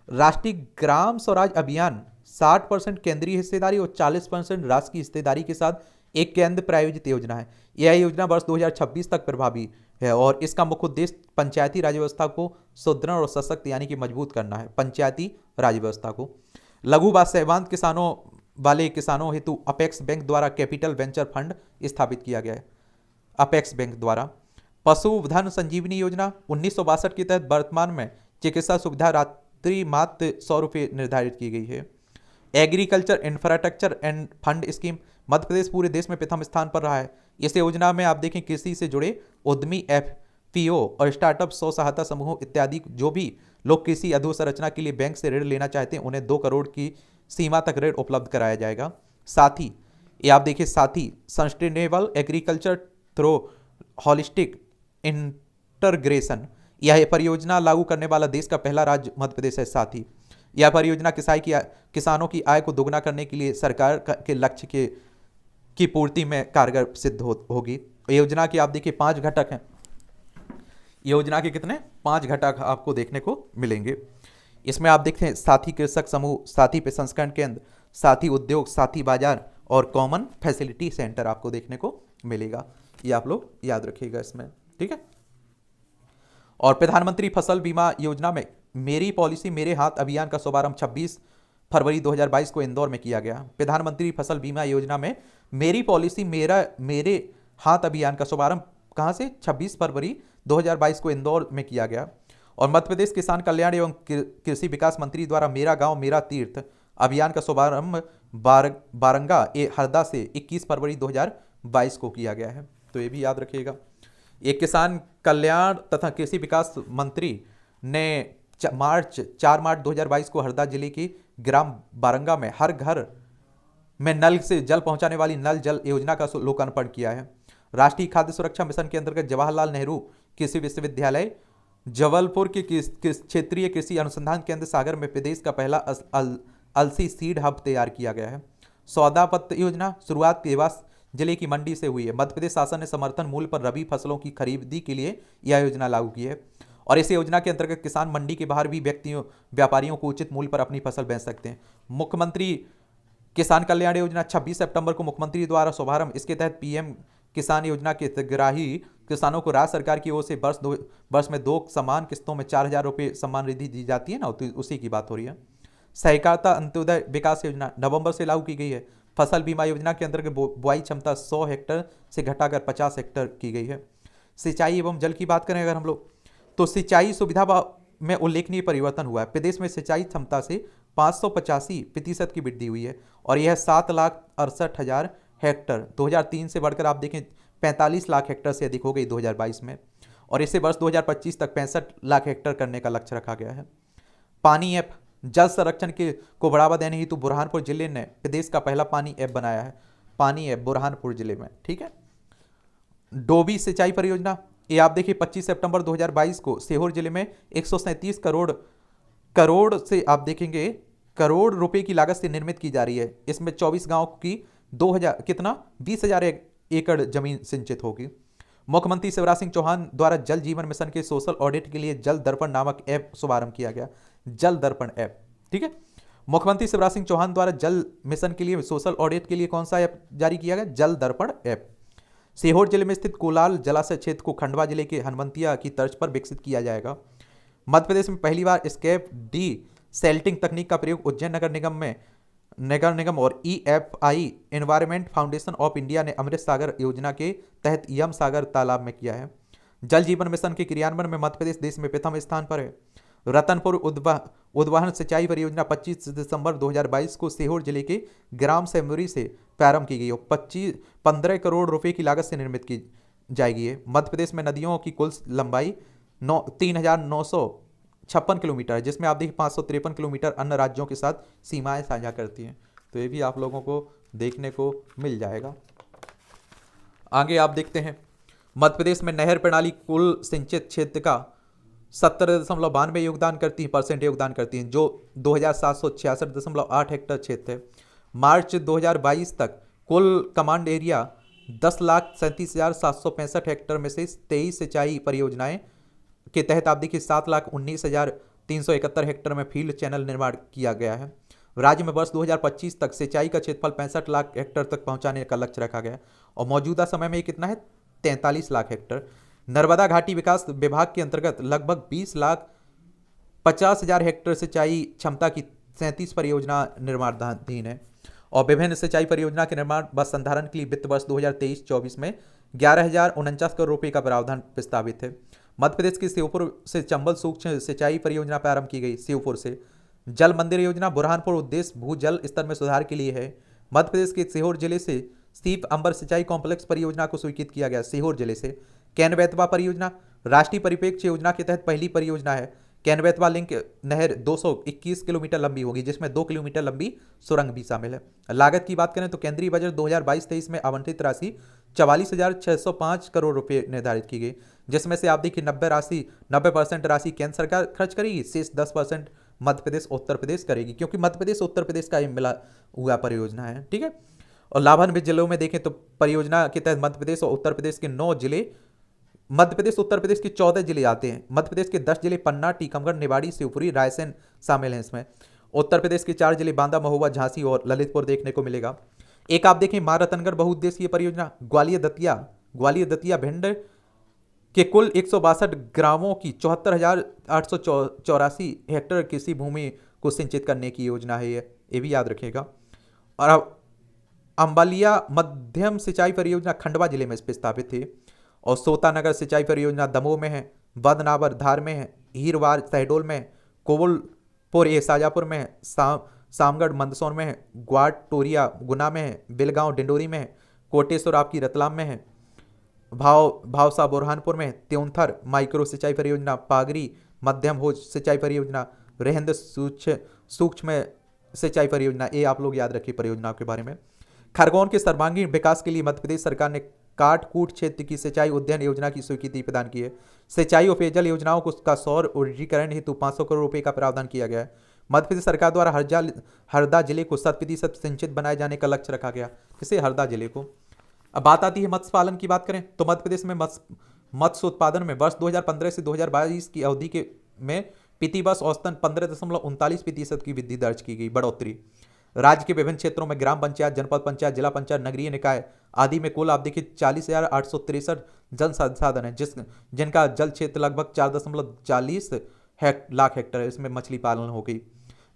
राष्ट्रीय ग्राम स्वराज अभियान 60% केंद्रीय हिस्सेदारी और 40% राज्य की हिस्सेदारी के साथ एक केंद्र प्रायोजित योजना है। यह योजना वर्ष 2026 तक प्रभावी है और इसका मुख्य उद्देश्य पंचायती राज व्यवस्था को सुदृढ़ और सशक्त यानी कि मजबूत करना है। पंचायती राज व्यवस्था को लघु व सीमांत किसानों हेतु अपेक्स बैंक द्वारा कैपिटल वेंचर फंड स्थापित किया गया है। अपेक्स बैंक द्वारा पशुधन संजीवनी योजना 1962 के तहत वर्तमान में चिकित्सा सुविधा रात्रि मात्र 100 रुपये निर्धारित की गई है। Agriculture infrastructure and fund scheme Madhya Pradesh पूरे देश में प्रथम स्थान पर रहा है। इस योजना में आप देखें कृषि से जुड़े उद्यमी, एफपीओ और स्टार्टअप, स्व सहायता समूह इत्यादि जो भी लोग कृषि अधोसंरचना के लिए बैंक से ऋण लेना चाहते हैं उन्हें 2 करोड़ की सीमा तक ऋण उपलब्ध कराया जाएगा। साथ ही ये आप देखिए sustainable agriculture through holistic integration, यह परियोजना लागू करने वाला देश का पहला राज्य मध्य प्रदेश है। साथ ही यह परियोजना किसानों की आय को दोगुना करने के लिए सरकार के लक्ष्य की पूर्ति में कारगर सिद्ध होगी। योजना के आप देखिए 5 घटक हैं। योजना के कितने 5 घटक आपको देखने को मिलेंगे। इसमें आप देखें साथी कृषक समूह, साथी प्रसंस्करण केंद्र, साथी उद्योग, साथी बाजार और कॉमन फैसिलिटी सेंटर आपको देखने को मिलेगा। ये आप लोग याद रखिएगा इसमें, ठीक है। और प्रधानमंत्री फसल बीमा योजना में मेरी पॉलिसी मेरे हाथ अभियान का शुभारंभ 26 फरवरी 2022 को इंदौर में किया गया। प्रधानमंत्री फसल बीमा योजना में मेरी पॉलिसी मेरे हाथ अभियान का शुभारंभ कहां से 26 फरवरी 2022 को इंदौर में किया गया। और मध्य प्रदेश किसान कल्याण एवं कृषि विकास मंत्री द्वारा मेरा गांव मेरा तीर्थ अभियान का शुभारंभ बारंगा हरदा से 21 फरवरी 2022 को किया गया है, तो ये भी याद रखिएगा। एक किसान कल्याण तथा कृषि विकास मंत्री ने 4 मार्च 2022 को हरदा जिले के ग्राम बारंगा में हर घर में नल से जल पहुंचाने वाली नल जल योजना का लोकार्पण किया है। राष्ट्रीय खाद्य सुरक्षा मिशन के अंतर्गत जवाहरलाल नेहरू कृषि विश्वविद्यालय जबलपुर के क्षेत्रीय कृषि अनुसंधान केंद्र सागर में प्रदेश का पहला अलसी सीड हब तैयार किया गया है। सौदा पत्र योजना शुरुआत देवास जिले की मंडी से हुई है। मध्य प्रदेश शासन ने समर्थन मूल्य पर रबी फसलों की खरीदी के लिए यह योजना लागू की है और इस योजना के अंतर्गत किसान मंडी के बाहर भी व्यापारियों को उचित मूल्य पर अपनी फसल बेच सकते हैं। मुख्यमंत्री किसान कल्याण योजना 26 सितंबर को मुख्यमंत्री द्वारा शुभारंभ। इसके तहत पीएम किसान योजना के हितग्राही किसानों को राज्य सरकार की ओर से वर्ष में 2 समान किस्तों में 4,000 रुपये सम्मान निधि दी जाती है ना, तो उसी की बात हो रही है। सहकारिता अंत्योदय विकास योजना नवंबर से लागू की गई है। फसल बीमा योजना के अंतर्गत बुआई क्षमता 100 हेक्टेयर से घटाकर 50 हेक्टेयर की गई है। सिंचाई एवं जल की बात करें अगर हम लोग, तो सिंचाई सुविधा में उल्लेखनीय परिवर्तन हुआ है। प्रदेश में सिंचाई क्षमता से 585% की वृद्धि हुई है और यह 7,68,000 हेक्टेयर 2003 से बढ़कर आप देखें 45 लाख हेक्टेयर से अधिक हो गई 2022 में और इसे वर्ष 2025 तक 65 लाख हेक्टेयर करने का लक्ष्य रखा गया है। पानी ऐप जल संरक्षण को बढ़ावा देने हेतु बुरहानपुर जिले ने प्रदेश का पहला पानी ऐप बनाया है। पानी ऐप बुरहानपुर जिले में, ठीक है। डोबी सिंचाई परियोजना ये आप देखिए 25 सितंबर 2022 को सीहोर जिले में 137 करोड़ से आप देखेंगे करोड़ रुपए की लागत से निर्मित की जा रही है। इसमें 24 गांव की 20,000 एकड़ जमीन सिंचित होगी। मुख्यमंत्री शिवराज सिंह चौहान द्वारा जल जीवन मिशन के सोशल ऑडिट के लिए जल दर्पण नामक ऐप शुभारंभ किया गया। जल दर्पण ऐप, ठीक है। मुख्यमंत्री शिवराज सिंह चौहान द्वारा जल मिशन के लिए सोशल ऑडिट के लिए कौन सा ऐप जारी किया गया? जल दर्पण ऐप। सीहोर जिले में स्थित कोलाल जलाशय क्षेत्र को खंडवा जिले के हनुमंतिया की तर्ज पर विकसित किया जाएगा। मध्य प्रदेश में पहली बार स्केप डी सेल्टिंग तकनीक का प्रयोग उज्जैन नगर निगम और EFI environment foundation of India ने अमृत सागर योजना के तहत यम सागर तालाब में किया है। जल जीवन मिशन के क्रियान्वयन में मध्य प्रदेश देश में प्रथम स्थान पर है। रतनपुर उद्वहन सिंचाई परियोजना 25 दिसंबर 2022 को सीहोर जिले के ग्राम सेमरी से प्रारंभ की गई और 15 करोड़ रुपए की लागत से निर्मित की जाएगी। मध्य प्रदेश में नदियों की कुल लंबाई 3,956 किलोमीटर है, जिसमें आप देखिए 553 किलोमीटर अन्य राज्यों के साथ सीमाएं साझा करती हैं। तो ये भी आप लोगों को देखने को मिल जाएगा। आगे आप देखते हैं, मध्य प्रदेश में नहर प्रणाली कुल सिंचित क्षेत्र का 70.92 योगदान करती है, परसेंट योगदान करती हैं, जो 2766.8 हेक्टेयर क्षेत्र है। मार्च 2022 तक कुल कमांड एरिया 10,37,765 हेक्टेयर में से 23 सिंचाई परियोजनाएं के तहत आप देखिए 7,19,371 हेक्टेयर में फील्ड चैनल निर्माण किया गया है। राज्य में वर्ष 2025 तक सिंचाई का क्षेत्रफल 65 लाख हेक्टेयर तक पहुंचाने का लक्ष्य रखा गया है और मौजूदा समय में ये कितना है, 43 लाख हेक्टेयर। नर्मदा घाटी विकास विभाग के अंतर्गत लगभग 20,50,000 हेक्टेयर सिंचाई क्षमता की 37 परियोजना निर्माणाधीन है और विभिन्न सिंचाई परियोजना के निर्माण व संधारण के लिए वित्त वर्ष 2023-24 में 11,049 करोड़ रुपए का प्रावधान प्रस्तावित है। मध्य प्रदेश के श्योपुर से चंबल सूक्ष्म सिंचाई परियोजना प्रारंभ की गई। श्योपुर से जल मंदिर योजना बुरहानपुर उद्देश्य भूजल स्तर में सुधार के लिए है। मध्य प्रदेश के सीहोर जिले से सीप अंबर सिंचाई कॉम्प्लेक्स परियोजना को स्वीकृत किया गया। सीहोर जिले से कैन बेतवा परियोजना राष्ट्रीय परिप्रेक्ष्य योजना के तहत पहली परियोजना है। कैन बेतवा लिंक नहर 221 किलोमीटर लंबी होगी, जिसमें 2 किलोमीटर लंबी सुरंग भी शामिल है। लागत की बात करें तो केंद्रीय बजट 2022-23 में आवंटित राशि 44,605 करोड़ रुपए निर्धारित की गई, जिसमें से आप देखिए 90% राशि केंद्र सरकार खर्च करेगी, शेष 10% मध्य प्रदेश उत्तर प्रदेश करेगी, क्योंकि मध्य प्रदेश उत्तर प्रदेश का ये मिला हुआ परियोजना है। ठीक है, और लाभान्वित जिलों में देखें तो परियोजना के तहत मध्य प्रदेश और उत्तर प्रदेश के 9 जिले, मध्य प्रदेश उत्तर प्रदेश के 14 जिले आते हैं। मध्य प्रदेश के 10 जिले पन्ना, टीकमगढ़, निवाड़ी, शिवपुरी, रायसेन शामिल हैं इसमें। उत्तर प्रदेश के 4 जिले बांदा, महोबा, झांसी और ललितपुर देखने को मिलेगा। एक आप देखें मां रतनगढ़ बहुउद्देशीय परियोजना ग्वालियर दतिया भिंड के कुल 162 ग्रामों की 74,884 हेक्टेयर कृषि भूमि को सिंचित करने की योजना है ये भी याद रखिएगा। और अब अंबालिया मध्यम सिंचाई परियोजना खंडवा जिले में प्रस्तावित है और सोतानगर सिंचाई परियोजना दमोह में है, बदनावर धार में है, हीरवार शहडोल में है, कोवलपुर ये शाजापुर में है, सामगढ़ मंदसौर में है, ग्वाट टोरिया गुना में है, बिलगांव डिंडोरी में है, कोटेश्वर आपकी रतलाम में है, भावसा बुरहानपुर में है, त्योंथर माइक्रो सिंचाई परियोजना, पागरी मध्यम होज सिंचाई परियोजना, रेहंद सूक्ष्म सिंचाई परियोजना, ये आप लोग याद रखिए परियोजनाओं के बारे में। खरगोन के सर्वांगीण विकास के लिए मध्य प्रदेश सरकार ने काटकूट क्षेत्र की सिंचाई उद्यान योजना की स्वीकृति प्रदान की है। सिंचाई और पेयजल योजनाओं का सौर ऊर्जीकरण हेतु 500 करोड़ रुपए का प्रावधान किया गया है। मध्य प्रदेश सरकार द्वारा हरदा जिले को 100% सिंचित बनाए जाने का लक्ष्य रखा गया। किसे? हरदा जिले को। अब बात आती है मत्स्य पालन की बात करें तो मध्य प्रदेश में मत्स्य उत्पादन में वर्ष 2015 से 2022 की अवधि में प्रति वर्ष औसतन 15.39% की वृद्धि दर्ज की गई, बढ़ोतरी। राज्य के विभिन्न क्षेत्रों में ग्राम पंचायत, जनपद पंचायत, जिला पंचायत, नगरीय निकाय आदि में कुल आप देखिए 40,863 जन संसाधन है, जिनका जल क्षेत्र लगभग 4.40 लाख हेक्टेयर है। इसमें मछली पालन हो गई।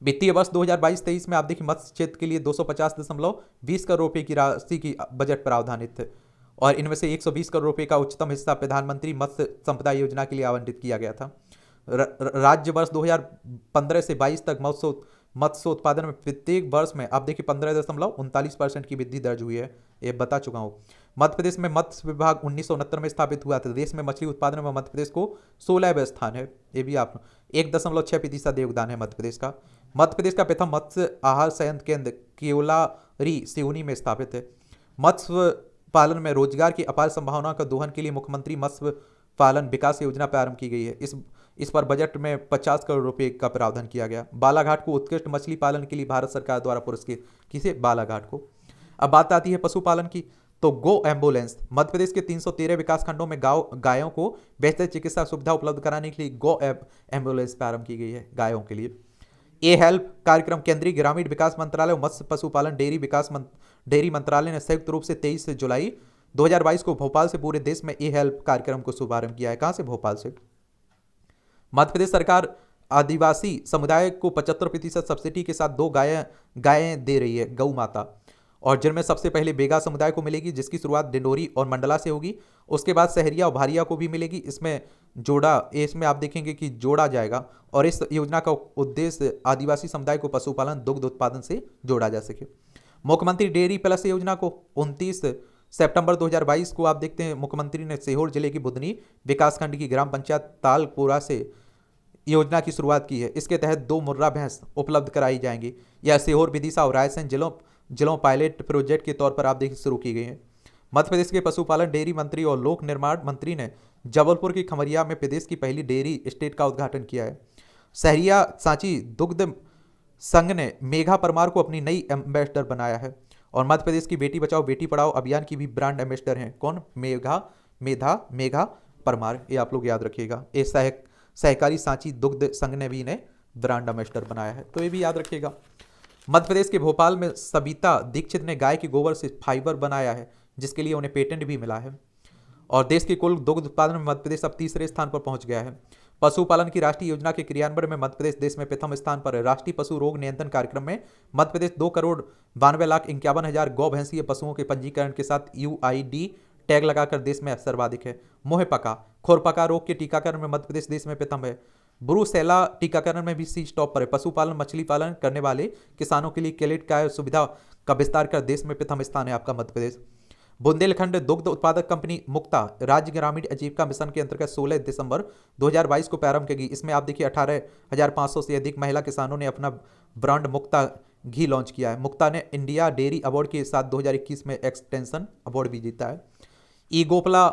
वित्तीय वर्ष 2022-23 में आप देखिए मत्स्य क्षेत्र के लिए 250.20 करोड़ रुपए की राशि की बजट प्रावधानित है और इनमें से 120 करोड़ रुपए का उच्चतम हिस्सा प्रधानमंत्री मत्स्य संपदा योजना के लिए आवंटित किया गया था। राज्य वर्ष 2015 से 22 तक मत्स्य उत्पादन में प्रत्येक वर्ष में आप देखिए 15.39% की वृद्धि दर्ज हुई है, ये बता चुका हूँ। मध्य प्रदेश में मत्स्य विभाग 1969 में स्थापित हुआ था। देश में मछली उत्पादन में मध्य प्रदेश को 16वें स्थान है, ये भी आप 1.6% योगदान है मध्य प्रदेश का। मध्य प्रदेश का प्रथम मत्स्य आहार संयंत्र केंद्र केवलारी सिवनी में स्थापित है। मत्स्य पालन में रोजगार की अपार संभावनाओं का दोहन के लिए मुख्यमंत्री मत्स्य पालन विकास योजना प्रारंभ की गई है। इस पर बजट में 50 करोड़ रुपए का प्रावधान किया गया। बालाघाट को उत्कृष्ट मछली पालन के लिए भारत सरकार द्वारा पुरस्कृत, किसे? बालाघाट को। अब बात आती है पशुपालन की तो गो एम्बुलेंस। मध्य प्रदेश के 313 विकास खंडों में गायों को बेहतर चिकित्सा सुविधा उपलब्ध कराने के लिए गो एम्बुलेंस प्रारंभ की गई है गायों के लिए। ए हेल्प कार्यक्रम केंद्रीय ग्रामीण विकास मंत्रालय और मत्स्य पशुपालन डेयरी मंत्रालय ने संयुक्त रूप से 23 जुलाई 2022 को भोपाल से पूरे देश में ए हेल्प कार्यक्रम को शुभारंभ किया है। कहां से? भोपाल से। मध्य प्रदेश सरकार आदिवासी समुदाय को 75% सब्सिडी के साथ 2 गायें दे रही है, गौ माता, और जिनमें सबसे पहले बेगा समुदाय को मिलेगी, जिसकी शुरुआत डिंडोरी और मंडला से होगी। उसके बाद सहरिया और भारिया को भी मिलेगी। इसमें आप देखेंगे कि जोड़ा जाएगा और इस योजना का उद्देश्य आदिवासी समुदाय को पशुपालन दुग्ध उत्पादन से जोड़ा जा सके। मुख्यमंत्री डेयरी प्लस योजना को 29 सितंबर 2022 को आप देखते हैं मुख्यमंत्री ने सीहोर जिले की बुधनी विकासखंड की ग्राम पंचायत तालपुरा से योजना की शुरुआत की है। इसके तहत 2 मुर्रा भैंस उपलब्ध कराई जाएंगी। यह सीहोर, विदिशा और रायसेन जिलों जिलों पायलट प्रोजेक्ट के तौर पर आप देखिए शुरू की गई है। मध्य प्रदेश के पशुपालन डेयरी मंत्री और लोक निर्माण मंत्री ने जबलपुर की खमरिया में प्रदेश की पहली डेयरी स्टेट का उद्घाटन किया है। सहरिया सांची दुग्ध संघ ने मेघा परमार को अपनी नई एम्बेसडर बनाया है और मध्य प्रदेश की बेटी बचाओ बेटी पढ़ाओ अभियान की भी ब्रांड एम्बेसडर हैं। कौन? मेघा परमार, ये आप लोग याद रखिएगा। ये सहकारी सांची दुग्ध संघ ने भी इन्हें ब्रांड एम्बेसडर बनाया है, तो ये भी याद रखिएगा। मध्य प्रदेश के भोपाल में सबिता दीक्षित ने गाय के गोबर से फाइबर बनाया है, जिसके लिए उन्हें पेटेंट भी मिला है। और देश के कुल दुग्ध उत्पादन में मध्य प्रदेश अब तीसरे स्थान पर पहुंच गया है। पशुपालन की राष्ट्रीय योजना के क्रियान्वयन में मध्य प्रदेश देश में प्रथम स्थान पर है। राष्ट्रीय पशु रोग नियंत्रण कार्यक्रम में मध्य प्रदेश 2,92,51,000 गौ भैंसीय पशुओं के पंजीकरण के साथ UID टैग लगाकर देश में सर्वाधिक है। मुँह पका खुरपका रोग के टीकाकरण में मध्य प्रदेश देश में प्रथम है। ब्रूसेला टीकाकरण में भी सी टॉप पर है। पशुपालन मछली पालन करने वाले किसानों के लिए क्रेडिट कार्ड सुविधा का विस्तार कर देश में प्रथम स्थान है आपका मध्य प्रदेश। बुंदेलखंड दुग्ध उत्पादक कंपनी मुक्ता राज्य ग्रामीण आजीविका मिशन के अंतर्गत 16 दिसंबर 2022 को प्रारंभ की गई। इसमें आप देखिए 18,500 से अधिक महिला किसानों ने अपना ब्रांड मुक्ता घी लॉन्च किया है। मुक्ता ने इंडिया डेयरी अवार्ड के साथ 2021 में एक्सटेंशन अवार्ड भी जीता है। ई गोपाला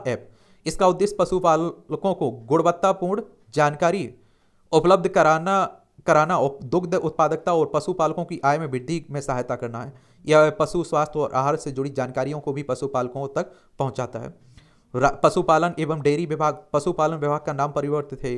ऐप, इसका उद्देश्य पशुपालकों को गुणवत्तापूर्ण जानकारी उपलब्ध कराना और दुग्ध उत्पादकता और पशुपालकों की आय में वृद्धि में सहायता करना है। यह पशु स्वास्थ्य और आहार से जुड़ी जानकारियों को भी पशुपालकों तक पहुंचाता है। पशुपालन एवं डेयरी विभाग, पशुपालन विभाग का नाम परिवर्तित है।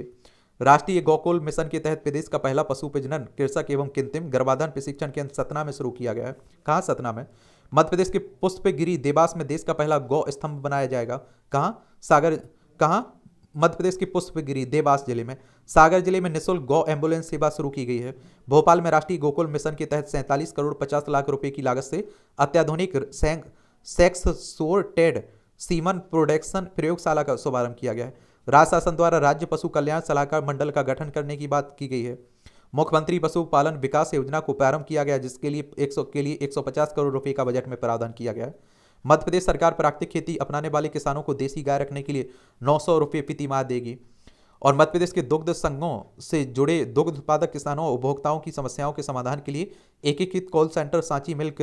राष्ट्रीय गोकुल मिशन के तहत प्रदेश का पहला पशु प्रजनन कृषक एवं कृत्रिम गर्भाधान प्रशिक्षण केंद्र सतना में शुरू किया गया है। कहाँ? सतना में। मध्य प्रदेश के पुष्पगिरी देवास में देश का पहला गौ स्तंभ बनाया जाएगा। कहाँ? मध्य प्रदेश के पुष्पगिरी देवास जिले में। सागर जिले में निःशुल्क गौ एम्बुलेंस सेवा शुरू की गई है। भोपाल में राष्ट्रीय गोकुल मिशन के तहत 47 करोड़ 50 लाख रुपए की लागत से अत्याधुनिक सेक्स सोर्टेड सीमन प्रोडक्शन प्रयोगशाला का शुभारंभ किया गया है। राज्य शासन द्वारा राज्य पशु कल्याण सलाहकार मंडल का गठन करने की बात की गई है। मुख्यमंत्री पशुपालन विकास योजना को प्रारंभ किया गया, जिसके लिए 150 करोड़ रुपए का बजट में प्रावधान किया गया है। मध्य प्रदेश सरकार प्राकृतिक खेती अपनाने वाले किसानों को देसी गाय रखने के लिए 900 रुपये प्रति माह देगी। और मध्य प्रदेश के दुग्ध संघों से जुड़े दुग्ध उत्पादक किसानों और उपभोक्ताओं की समस्याओं के समाधान के लिए एकीकृत call centre Sanchi milk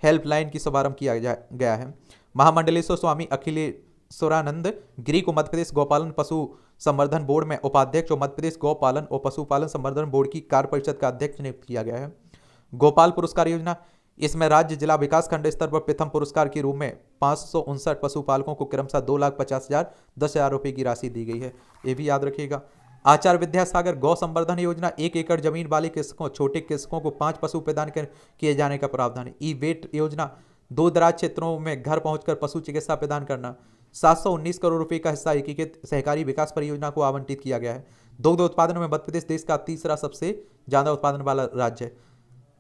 helpline की शुभारंभ किया गया है। महामंडलेश्वर स्वामी अखिलेश्वरानंद गिरी को मध्य प्रदेश गौपालन पशु संवर्धन बोर्ड में उपाध्यक्ष और मध्य प्रदेश गौपालन और पशुपालन संवर्धन बोर्ड की कार्य परिषद का अध्यक्ष नियुक्त किया गया है। गोपाल पुरस्कार योजना, इसमें राज्य जिला विकास खंड स्तर पर प्रथम पुरस्कार के रूप में 559 पशुपालकों को क्रमशः 2,50,000 10,000 रुपये की राशि दी गई है। ये भी याद रखिएगा। आचार्य विद्यासागर गौ संवर्धन योजना, 1 एकड़ जमीन वाले कृषकों छोटे कृषकों को 5 पशु प्रदान किए जाने का प्रावधान है। ई वेट योजना, दूर दराज क्षेत्रों में घर पहुंचकर पशु चिकित्सा प्रदान करना। 719 करोड़ रुपए का हिस्सा एकीकृत सहकारी विकास परियोजना को आवंटित किया गया है। दुग्ध उत्पादन में मध्य प्रदेश देश का तीसरा सबसे ज्यादा उत्पादन वाला राज्य है।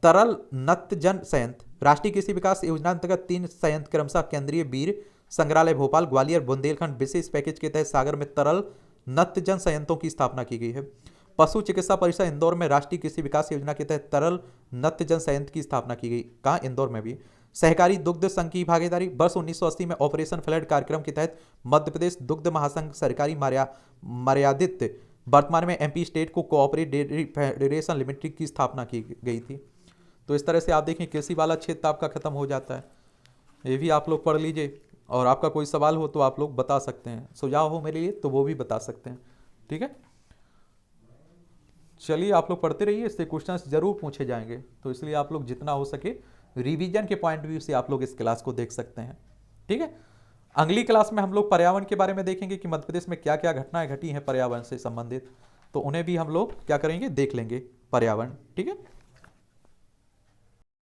तरल नत्यजन संयंत्र, राष्ट्रीय कृषि विकास योजना अंतर्गत 3 संयंत्र क्रमशः केंद्रीय वीर संग्रहालय भोपाल, ग्वालियर, बुंदेलखंड विशेष पैकेज के तहत सागर में तरल नत्यजन संयंत्रों की स्थापना की गई है। पशु चिकित्सा परिषद इंदौर में राष्ट्रीय कृषि विकास योजना के तहत तरल नत्यजन संयंत्र की स्थापना की गई। कहाँ? इंदौर में भी। सहकारी दुग्ध संघ की भागीदारी, वर्ष 1980 में ऑपरेशन फ्लड कार्यक्रम के तहत मध्य प्रदेश दुग्ध महासंघ सरकारी मर्यादित, वर्तमान में MP स्टेट को कोऑपरेटिव डेयरी फेडरेशन लिमिटेड की स्थापना की गई थी। तो इस तरह से आप देखें कृषि वाला क्षेत्र आपका खत्म हो जाता है। ये भी आप लोग पढ़ लीजिए और आपका कोई सवाल हो तो आप लोग बता सकते हैं, सुझाव हो मेरे लिए तो वो भी बता सकते हैं। ठीक है, चलिए आप लोग पढ़ते रहिए, इससे क्वेश्चंस जरूर पूछे जाएंगे, तो इसलिए आप लोग जितना हो सके रिवीजन के पॉइंट व्यू से आप लोग इस क्लास को देख सकते हैं। ठीक है, अगली क्लास में हम लोग पर्यावरण के बारे में देखेंगे कि मध्य प्रदेश में क्या क्या घटनाएं घटी हैं पर्यावरण से संबंधित, तो उन्हें भी हम लोग क्या करेंगे, देख लेंगे पर्यावरण। ठीक है।